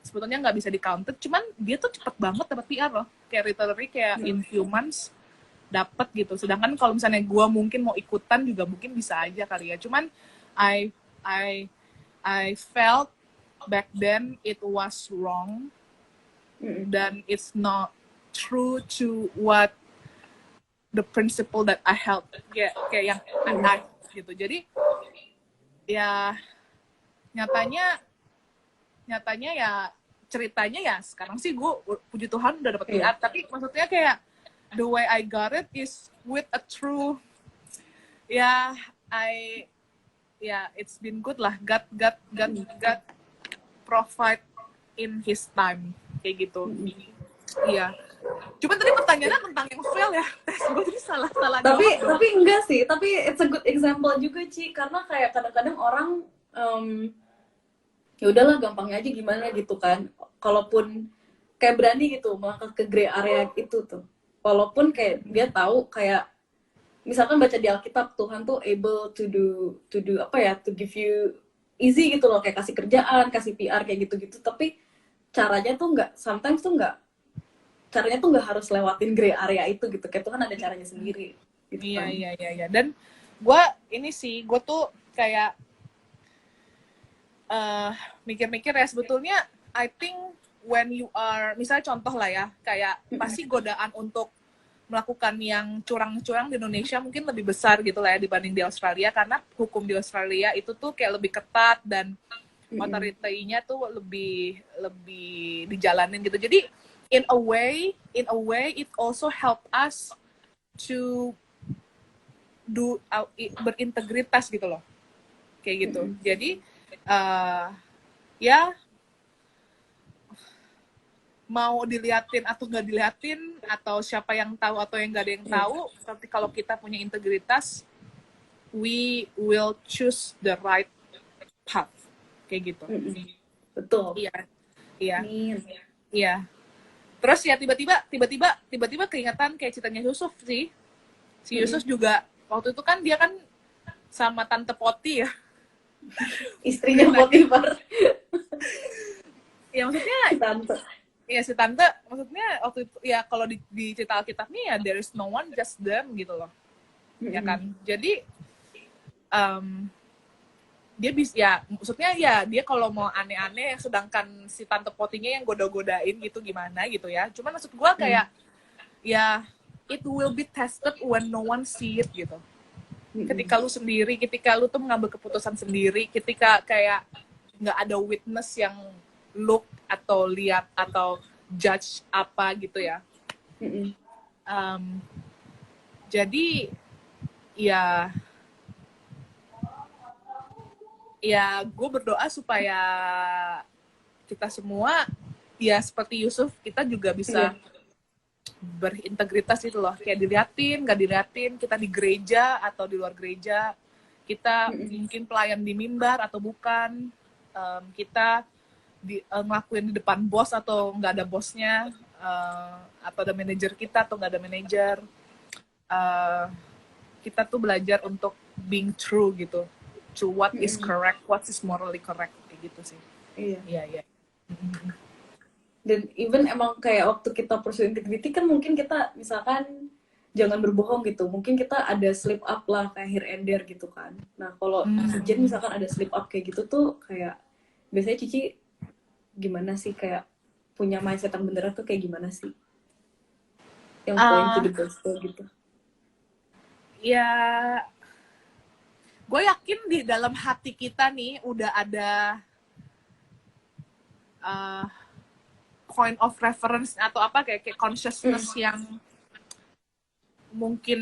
sebetulnya nggak bisa di counted, cuman dia tuh cepet banget dapat PR loh, kayak literally kayak in few months dapat gitu. Sedangkan kalau misalnya gue mungkin mau ikutan juga mungkin bisa aja kali ya, cuman I felt back then it was wrong dan it's not true to what the principle that I held, kayak yang I gitu. Jadi ya nyatanya ya ceritanya ya sekarang sih gue puji Tuhan udah dapet PR, tapi maksudnya kayak the way I got it is with a true it's been good lah. God provide in His time kayak gitu. Iya. Cuma tadi pertanyaannya tentang yang fail ya, tes gue jadi salah tapi enggak sih, tapi it's a good example juga Ci, karena kayak kadang-kadang orang ya udahlah gampangnya aja gimana gitu kan, kalaupun kayak berani gitu melangkah ke gray area itu tuh, walaupun kayak dia tahu kayak misalkan baca di Alkitab Tuhan tuh able to do apa ya, to give you easy gitu loh, kayak kasih kerjaan, kasih PR kayak gitu-gitu, tapi caranya tuh nggak, sometimes tuh nggak, caranya tuh nggak harus lewatin gray area itu gitu, kayak Tuhan ada caranya sendiri gitu. Iya. Dan gue tuh kayak mikir-mikir ya, sebetulnya I think when you are, misalnya contoh lah ya, kayak pasti godaan untuk melakukan yang curang-curang di Indonesia mungkin lebih besar gitu lah ya dibanding di Australia, karena hukum di Australia itu tuh kayak lebih ketat dan otoritanya tuh lebih dijalanin gitu. Jadi in a way it also help us to berintegritas gitu loh, kayak gitu. Jadi ya mau diliatin atau nggak diliatin, atau siapa yang tahu atau yang nggak ada yang tahu, tapi kalau kita punya integritas, we will choose the right path, kayak gitu. Betul. Iya. Terus ya tiba-tiba keingetan kayak ceritanya Yusuf sih. Si Yusuf juga waktu itu kan dia kan sama Tante Poti ya. Istrinya Potifar. Ya maksudnya si tante maksudnya waktu itu ya, kalau di cerita Alkitab nih ya, there is no one, just them gitu loh. Ya kan. Jadi dia bisa ya, maksudnya ya dia kalau mau aneh-aneh, sedangkan si Tante Potinya yang goda-godain gitu, gimana gitu ya. Cuman maksud gue kayak ya it will be tested when no one see it gitu. Ketika lu sendiri, ketika lu tuh mengambil keputusan sendiri, ketika kayak nggak ada witness yang look atau lihat atau judge apa gitu ya. Jadi ya gue berdoa supaya kita semua ya seperti Yusuf, kita juga bisa berintegritas itu loh, kayak diliatin, gak diliatin, kita di gereja atau di luar gereja, kita mungkin pelayan di mimbar atau bukan, kita ngelakuin di depan bos atau nggak ada bosnya, atau ada manajer kita atau nggak ada manajer, kita tuh belajar untuk being true gitu, to what is correct, what is morally correct, kayak gitu sih. Iya. Dan even emang kayak waktu kita pursue integrity kan, mungkin kita misalkan jangan berbohong gitu, mungkin kita ada slip up lah kayak here and there gitu kan. Nah kalau Jen misalkan ada slip up kayak gitu tuh, kayak biasanya Cici gimana sih, kayak punya mindset yang bener tuh kayak gimana sih, yang point to the gospel gitu? Ya, gue yakin di dalam hati kita nih udah ada point of reference atau apa, kayak consciousness yang mungkin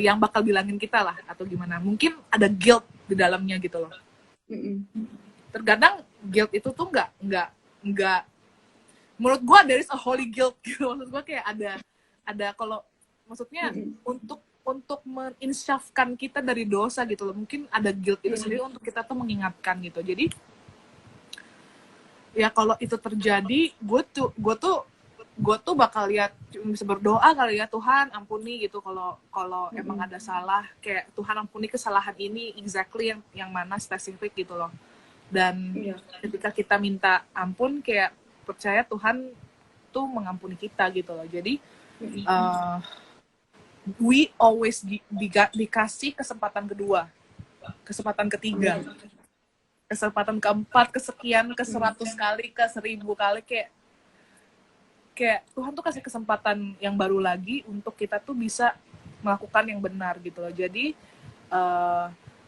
yang bakal bilangin kita lah atau gimana. Mungkin ada guilt di dalamnya gitu loh. Terkadang guilt itu tuh nggak menurut gue there is a holy guilt gitu. Maksud gue kayak ada kalau maksudnya untuk menginsyafkan kita dari dosa gitu loh. Mungkin ada guilt itu sendiri untuk kita tuh mengingatkan gitu. Jadi ya kalau itu terjadi, gue tuh bakal lihat, bisa berdoa kali ya, Tuhan ampuni gitu kalau emang ada salah, kayak Tuhan ampuni kesalahan ini exactly yang mana spesifik gitu loh. Dan ketika kita minta ampun, kayak percaya Tuhan tuh mengampuni kita gitu loh. Jadi we always dikasih kesempatan kedua, kesempatan ketiga, kesempatan keempat, kesekian, ke-100 kali, ke-1000 kali, kayak Tuhan tuh kasih kesempatan yang baru lagi untuk kita tuh bisa melakukan yang benar gitu loh. Jadi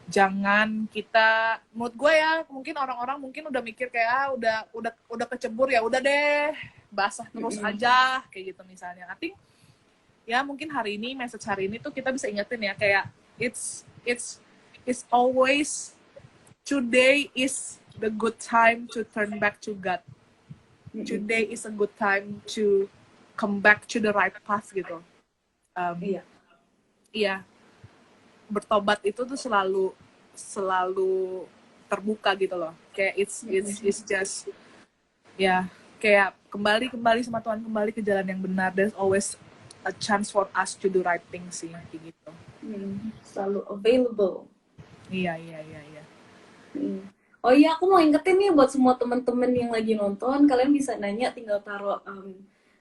jangan kita, menurut gue ya, mungkin orang-orang mungkin udah mikir kayak udah kecebur ya, udah deh basah terus aja kayak gitu misalnya. I think ya mungkin hari ini, message hari ini tuh kita bisa ingetin ya, kayak it's always, today is the good time to turn back to God. Today is a good time to come back to the right path gitu. Iya. Bertobat itu tuh selalu terbuka gitu loh. Kayak it's just ya, kayak kembali sama Tuhan, kembali ke jalan yang benar. There's always a chance for us to do right things sih, kayak gitu. Selalu available. Iya. Oh iya, aku mau ingetin nih buat semua teman-teman yang lagi nonton, kalian bisa nanya, tinggal taruh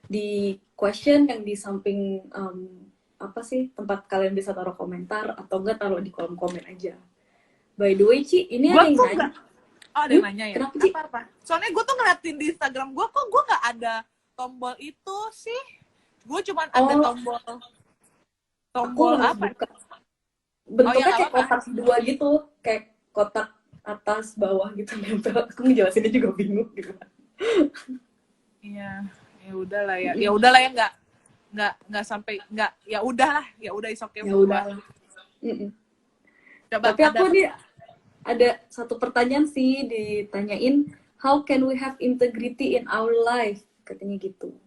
di question yang di samping apa sih, tempat kalian bisa taruh komentar, atau enggak taruh di kolom komen aja. By the way, Ci, ini ada yang nanya. Ada yang nanya ya? Kenapa, Ci? Apa? Soalnya gue tuh ngeliatin di Instagram gue, kok gue nggak ada tombol itu sih. Gue cuma ada tombol apa? Bentuknya kayak kotak dua gitu, kayak kotak atas bawah gitu nempel. Aku ngejelasinnya juga bingung gitu. Iya, ya udahlah ya. Ya udahlah ya, nggak sampai nggak, ya udah is okay Ya berubah. udah. Coba Tapi aku nih ada satu pertanyaan sih ditanyain, how can we have integrity in our life? Katanya gitu.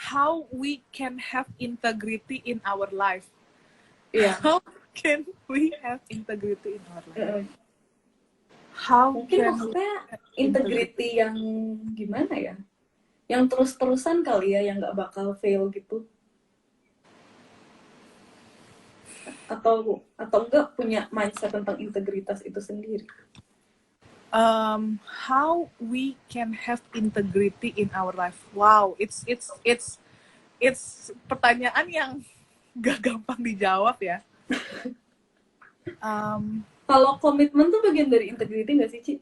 how we can have integrity in our life. Iya. How can we have integrity in our life? Heeh. How Mungkin can maksudnya integrity yang gimana ya? Yang terus-terusan kali ya, yang nggak bakal fail gitu. Atau enggak punya mindset tentang integritas itu sendiri. how we can have integrity in our life? Wow, it's pertanyaan yang gak gampang dijawab ya. Kalau komitmen tuh bagian dari integrity nggak sih, Ci?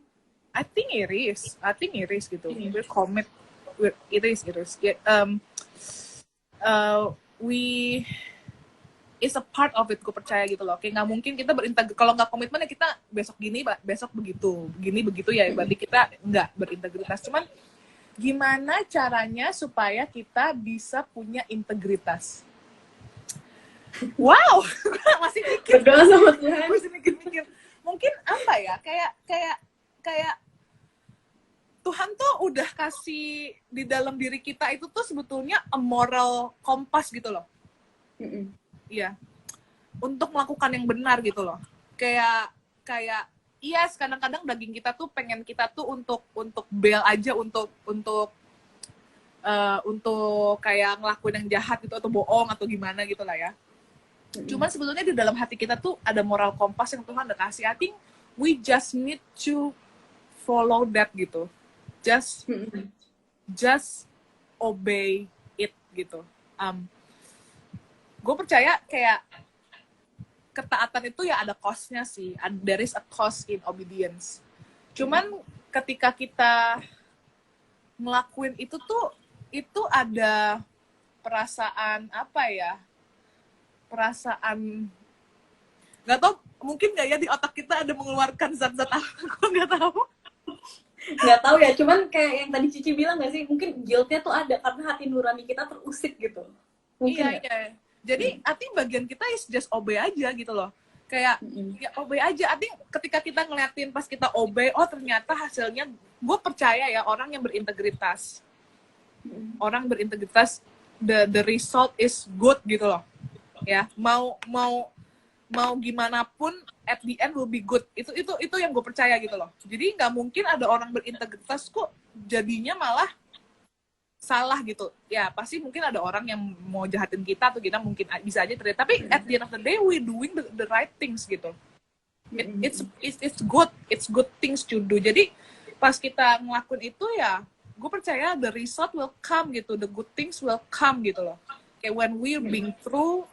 I think it is gitu. We're commit, it is. Yeah, we is a part of it, gue percaya gitu loh. Kayak nggak mungkin kita kalau nggak komitmen ya kita besok gini, besok begitu ya. Berarti kita nggak berintegritas. Cuman gimana caranya supaya kita bisa punya integritas? Wow, masih mikir. Berdoa sama Tuhan. Masih mikir. Mungkin apa ya? Kayak Tuhan tuh udah kasih di dalam diri kita itu tuh sebetulnya a moral compass gitu loh. Iya, untuk melakukan yang benar gitu loh. Kayak yes, kadang-kadang daging kita tuh pengen kita tuh untuk bail aja, untuk kayak ngelakuin yang jahat gitu atau bohong atau gimana gitu lah ya. Cuman sebetulnya di dalam hati kita tuh ada moral kompas yang Tuhan udah kasih. I think we just need to follow that gitu. Just obey it gitu. Gue percaya kayak ketaatan itu ya ada cost-nya sih. There is a cost in obedience. Cuman ketika kita ngelakuin itu tuh, itu ada perasaan apa ya? Perasaan nggak tau, mungkin nggak ya di otak kita ada mengeluarkan zat-zat apa? Gue nggak tahu. Nggak tahu ya, cuman kayak yang tadi Cici bilang nggak sih? Mungkin guilt-nya tuh ada karena hati nurani kita terusik gitu. Mungkin iya. Jadi, I think bagian kita is just obey aja gitu loh. Kayak, ya obey aja. I think ketika kita ngeliatin pas kita obey, oh ternyata hasilnya, gue percaya ya, orang yang berintegritas. Orang berintegritas, the result is good gitu loh. Ya, mau gimana pun, at the end will be good. Itu yang gue percaya gitu loh. Jadi nggak mungkin ada orang berintegritas kok jadinya malah salah gitu. Ya pasti mungkin ada orang yang mau jahatin kita atau kita mungkin bisa aja terjadi. Tapi at the end of the day we doing the right things gitu. It's good things to do. Jadi pas kita ngelakuin itu ya, gue percaya the result will come gitu. The good things will come gitu loh. Kayak when we being true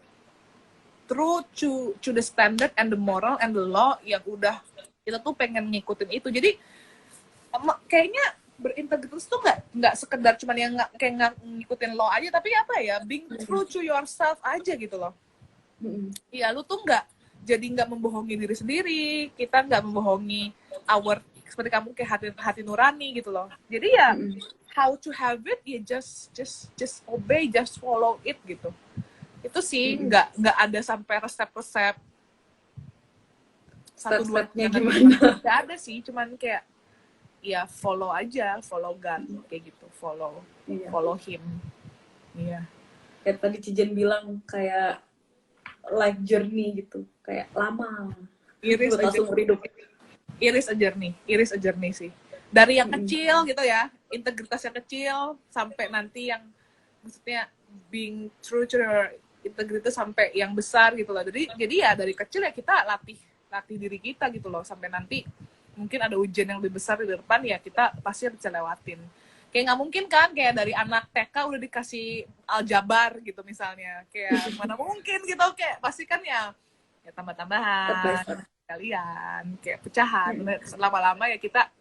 to the standard and the moral and the law yang udah kita tuh pengen ngikutin itu. Jadi kayaknya berintegritas tuh nggak sekedar cuman yang nggak ngikutin law aja, tapi apa ya, being true to yourself aja gitu loh. Iya, lu tuh nggak membohongi diri sendiri, kita nggak membohongi seperti kamu kayak hati nurani gitu loh. Jadi ya how to have it ya just obey, just follow it gitu. Itu sih nggak ada sampai resep-resep satu dua gimana. Nggak ada sih, cuman kayak ya follow aja, follow God kayak gitu, follow him. Iya. Kayak tadi Cijen bilang kayak life journey gitu, kayak lama. Iris a journey sih. Dari yang kecil gitu ya, integritasnya kecil sampai nanti yang maksudnya being true to your integritas sampai yang besar gitu loh. Jadi ya dari kecil ya kita latih diri kita gitu loh, sampai nanti mungkin ada ujian yang lebih besar di depan ya kita pasti bisa lewatin. Kayak nggak mungkin kan kayak dari anak TK udah dikasih aljabar gitu misalnya, kayak mana mungkin gitu, kayak pasti kan ya tambah-tambahan kalian kayak pecahan, lama-lama ya kita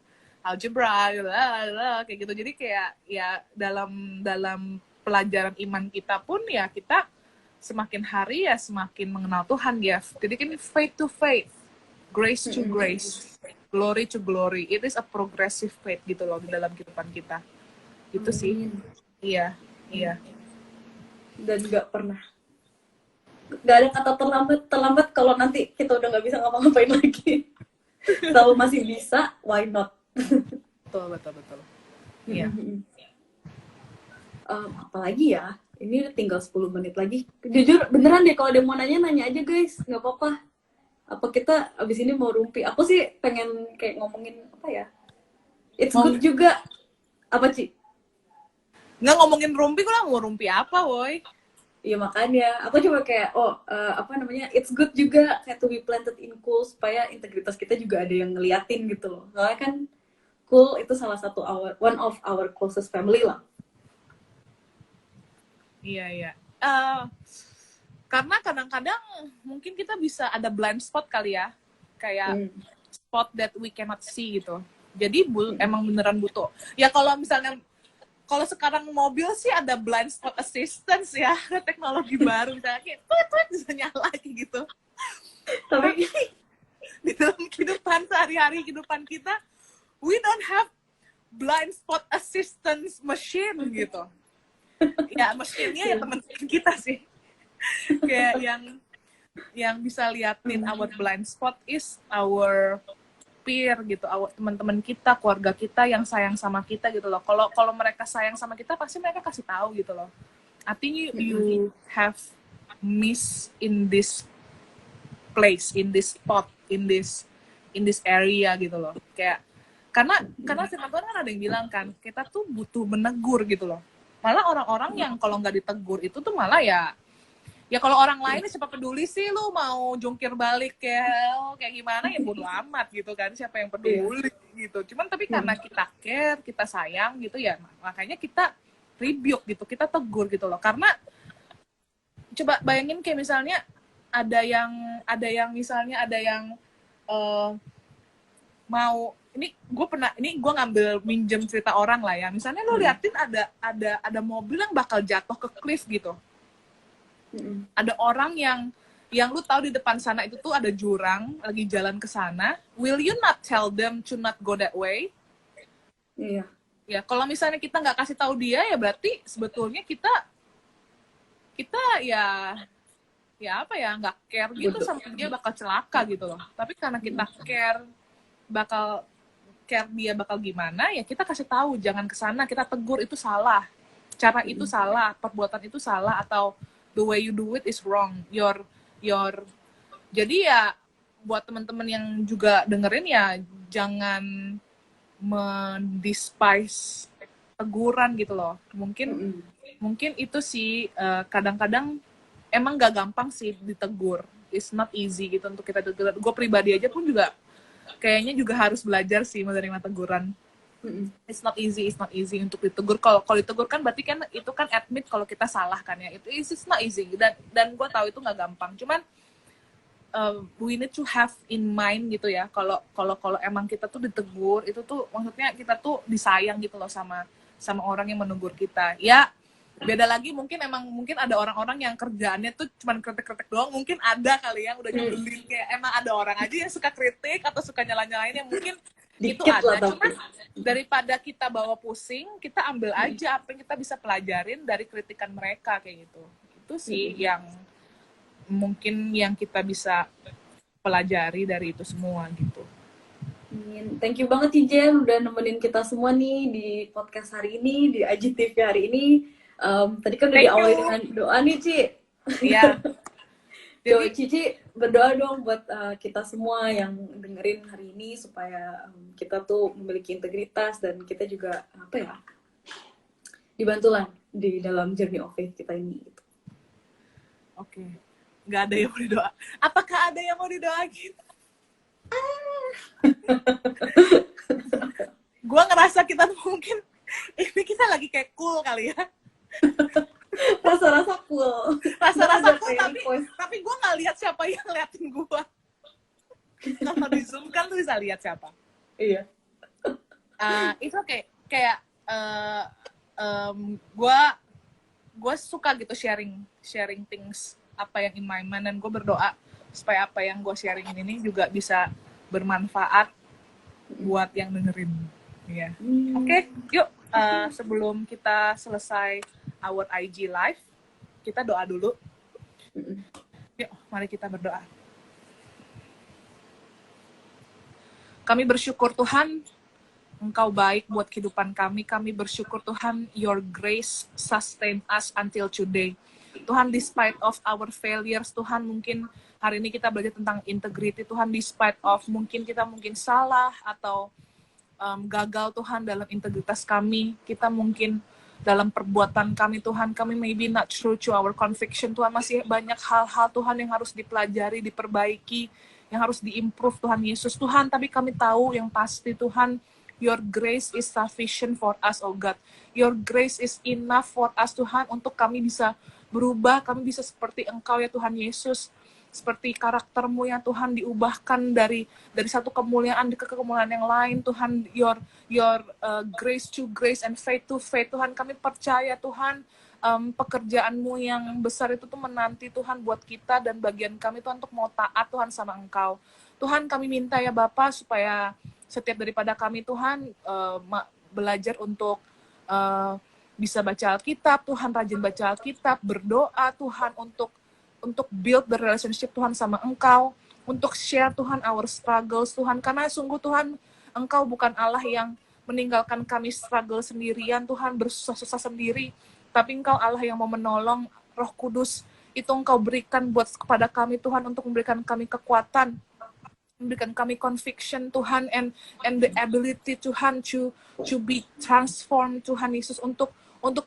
algebra kayak gitu. Jadi kayak ya dalam pelajaran iman kita pun ya kita semakin hari ya semakin mengenal Tuhan ya. Jadi kan faith to faith. grace to grace, glory to glory. It is a progressive faith gitu loh di dalam kehidupan kita. Gitu sih. Iya. Dan nggak ada kata terlambat kalau nanti kita udah nggak bisa ngapa-ngapain lagi. Kalau masih bisa, why not? Betul. Iya. Apalagi ya, ini udah tinggal 10 menit lagi. Jujur, beneran deh kalau ada mau nanya aja guys, nggak apa-apa. Apa kita abis ini mau rumpi? Aku sih pengen kayak ngomongin apa ya? It's good juga. Apa, Ci? Nggak ngomongin rumpi, gue lah mau rumpi apa, woy? Iya makanya, aku coba kayak, it's good juga kayak to be planted in cool supaya integritas kita juga ada yang ngeliatin gitu loh. Soalnya kan cool itu salah satu one of our closest family lah. Iya. Karena kadang-kadang mungkin kita bisa ada blind spot kali ya, kayak spot that we cannot see gitu. Jadi emang beneran butuh. Ya kalau sekarang mobil sih ada blind spot assistance ya, teknologi baru misalnya kayak bisa nyala gitu. Tapi di dalam kehidupan sehari-hari kehidupan kita, we don't have blind spot assistance machine gitu. Ya mesinnya ya teman-teman kita sih. Kayak yang bisa liatin our blind spot is our peer gitu, teman-teman kita, keluarga kita yang sayang sama kita gitu loh. Kalau mereka sayang sama kita pasti mereka kasih tahu gitu loh. I think you have miss in this place, in this spot, in this area gitu loh. Kayak karena firman Tuhan kan ada yang bilang kan, kita tuh butuh menegur gitu loh. Malah orang-orang yang kalau nggak ditegur itu tuh malah ya kalau orang lain siapa peduli sih lu mau jungkir balik kayak gimana ya bodo amat gitu kan, siapa yang peduli gitu. Cuman tapi karena kita care, kita sayang gitu ya, makanya kita rebuke gitu, kita tegur gitu loh. Karena coba bayangin kayak misalnya ada yang mau ini gue ngambil minjem cerita orang lah ya. Misalnya lu liatin ada mobil yang bakal jatuh ke cliff gitu. Ada orang yang lu tahu di depan sana itu tuh ada jurang, lagi jalan ke sana. Will you not tell them to not go that way? Iya. Ya, kalau misalnya kita nggak kasih tahu dia, ya berarti sebetulnya kita nggak care gitu sama dia bakal celaka gitu loh. Tapi karena kita care dia bakal gimana, ya kita kasih tahu jangan ke sana, kita tegur itu salah. Cara itu salah, perbuatan itu salah, atau the way you do it is wrong. Jadi ya buat teman-teman yang juga dengerin ya jangan mendespise teguran gitu loh. Mungkin itu sih kadang-kadang emang gak gampang sih ditegur. It's not easy gitu untuk kita tegur. Gue pribadi aja pun juga kayaknya juga harus belajar sih menerima teguran. It's not easy untuk ditegur. Kalau ditegur kan berarti kan itu kan admit kalau kita salah kan ya. It's not easy dan gue tahu itu nggak gampang. Cuman we need to have in mind gitu ya. Kalau emang kita tuh ditegur itu tuh maksudnya kita tuh disayang gitu loh sama orang yang menegur kita. Ya beda lagi mungkin ada orang-orang yang kerjaannya tuh cuman kritik-kritik doang. Mungkin ada kali yang udah nyebelin kayak emang ada orang aja yang suka kritik atau suka nyala-nyalain yang mungkin itu ada. Cuman daripada kita bawa pusing, kita ambil aja apa yang kita bisa pelajarin dari kritikan mereka kayak gitu. Itu sih yang mungkin yang kita bisa pelajari dari itu semua gitu. Thank you banget Cijen udah nemenin kita semua nih di podcast hari ini, di AJTV hari ini. Tadi kan udah diawali dengan doa nih Ci. Iya. Jadi Cici berdoa dong buat kita semua yang dengerin hari ini supaya kita tuh memiliki integritas dan kita juga dibantulah di dalam journey of faith kita ini. Gitu. Oke. Nggak ada yang mau didoa. Apakah ada yang mau didoain? Gue ngerasa kita mungkin ini kita lagi kayak cool kali ya. Rasa-rasa cool. Rasa-rasa cool tapi gue nggak lihat siapa yang liatin gue. Kalau di Zoom kan tuh bisa lihat siapa. Iya. Itu kayak gue suka gitu sharing things apa yang in my mind, dan gue berdoa supaya apa yang gue sharingin ini juga bisa bermanfaat buat yang dengerin. Ya. Oke, yuk sebelum kita selesai our IG live, kita doa dulu. Yuk, mari kita berdoa. Kami bersyukur Tuhan, Engkau baik buat kehidupan kami. Kami bersyukur Tuhan, Your grace sustain us until today. Tuhan, despite of our failures, Tuhan mungkin hari ini kita belajar tentang integrity. Tuhan, despite of mungkin kita salah atau gagal Tuhan dalam integritas kami, kita mungkin dalam perbuatan kami Tuhan, kami maybe not true to our conviction Tuhan, masih banyak hal-hal Tuhan yang harus dipelajari, diperbaiki, yang harus diimprove Tuhan Yesus Tuhan, tapi kami tahu yang pasti Tuhan, Your grace is sufficient for us, oh God. Your grace is enough for us Tuhan, untuk kami bisa berubah, kami bisa seperti Engkau ya Tuhan Yesus, seperti karaktermu yang Tuhan diubahkan dari satu kemuliaan ke kemuliaan yang lain Tuhan, your grace to grace and faith to faith Tuhan, kami percaya Tuhan pekerjaanmu yang besar itu tuh menanti Tuhan buat kita dan bagian kami Tuhan untuk mau taat Tuhan sama Engkau Tuhan. Kami minta ya Bapa supaya setiap daripada kami Tuhan belajar untuk bisa baca Alkitab Tuhan, rajin baca Alkitab, berdoa Tuhan untuk build the relationship Tuhan sama Engkau, untuk share Tuhan our struggles Tuhan, karena sungguh Tuhan Engkau bukan Allah yang meninggalkan kami struggle sendirian Tuhan, bersusah-susah sendiri, tapi Engkau Allah yang mau menolong. Roh Kudus itu Engkau berikan buat kepada kami Tuhan, untuk memberikan kami kekuatan, memberikan kami conviction Tuhan, and the ability Tuhan to be transformed Tuhan Yesus, untuk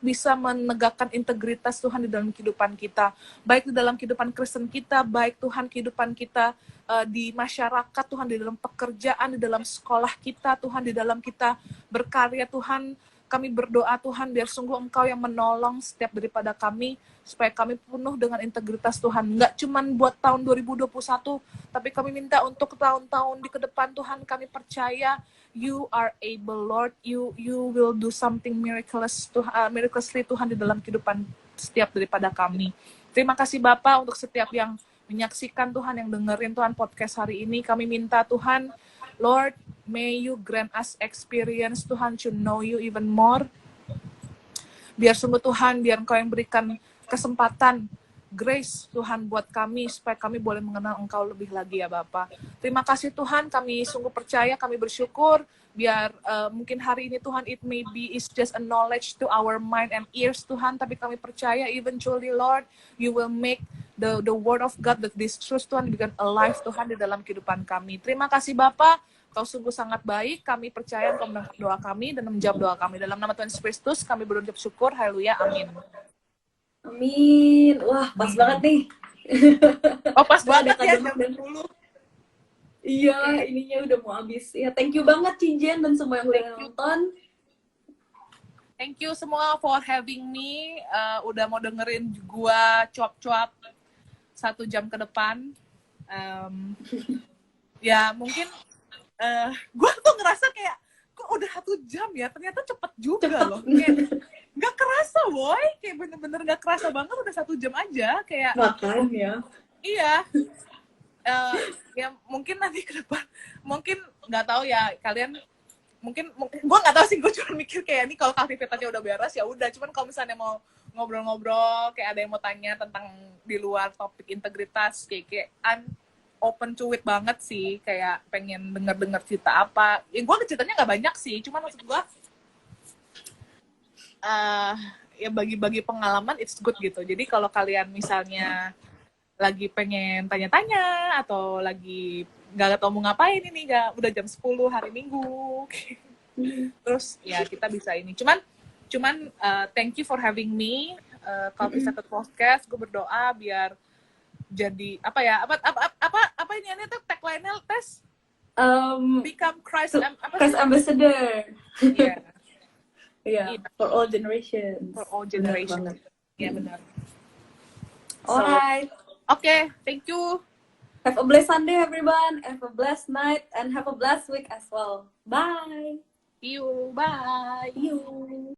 bisa menegakkan integritas Tuhan di dalam kehidupan kita, baik di dalam kehidupan Kristen kita, baik Tuhan kehidupan kita di masyarakat Tuhan, di dalam pekerjaan, di dalam sekolah kita Tuhan, di dalam kita berkarya Tuhan. Kami berdoa Tuhan biar sungguh Engkau yang menolong setiap daripada kami, supaya kami penuh dengan integritas Tuhan. Nggak cuma buat tahun 2021, tapi kami minta untuk tahun-tahun di ke depan Tuhan, kami percaya You are able Lord, You will do something miraculously Tuhan di dalam kehidupan setiap daripada kami. Terima kasih Bapa untuk setiap yang menyaksikan Tuhan, yang dengerin Tuhan podcast hari ini. Kami minta Tuhan, Lord, may You grant us experience Tuhan to know You even more. Biar sungguh Tuhan, biar Engkau yang berikan kesempatan, grace Tuhan buat kami, supaya kami boleh mengenal Engkau lebih lagi ya Bapa. Terima kasih Tuhan, kami sungguh percaya, kami bersyukur, biar mungkin hari ini Tuhan, it may be is just a knowledge to our mind and ears Tuhan, tapi kami percaya eventually Lord, You will make the word of God, that this truth Tuhan, become alive Tuhan di dalam kehidupan kami. Terima kasih Bapa, Kau sungguh sangat baik, kami percaya Engkau mendengar doa kami dan menjawab doa kami. Dalam nama Tuhan Yesus Kristus, kami berucap syukur, haleluya, amin. Amin. Wah, pas banget nih. Oh, pas banget ya, jam 10. Iya, ininya udah mau habis. Ya, thank you banget Cijen dan semua yang udah nonton. Thank you semua for having me. Udah mau dengerin gua cuap-cuap 1 jam ke depan. Ya, mungkin gua tuh ngerasa kayak, kok udah 1 jam ya? Ternyata cepet juga loh. Kayak, gak kerasa boy, kayak bener-bener gak kerasa banget udah 1 jam aja, kayak makanya iya. Ya mungkin nanti ke depan, mungkin nggak tahu ya kalian, mungkin gue nggak tahu sih, gue cuma mikir kayak ini kalau aktivitasnya udah beres ya udah, cuman kalau misalnya mau ngobrol-ngobrol, kayak ada yang mau tanya tentang di luar topik integritas, kayak I'm open to it banget sih, kayak pengen denger cerita apa. Ya gue ceritanya nggak banyak sih, cuman maksud gue ya bagi-bagi pengalaman it's good gitu. Jadi kalau kalian misalnya lagi pengen tanya-tanya atau lagi nggak tahu mau ngapain ini, udah jam 10 hari Minggu, terus ya kita bisa ini. Cuman thank you for having me. Kalau bisa ke podcast, gue berdoa biar jadi apa ini tuh tagline-nya tes become Christ ambassador. Iya. Yeah, for all generations. For all generations. Iya benar. Alright. Okay, thank you. Have a blessed Sunday, everyone. Have a blessed night, and have a blessed week as well. Bye. See you. Bye. See you.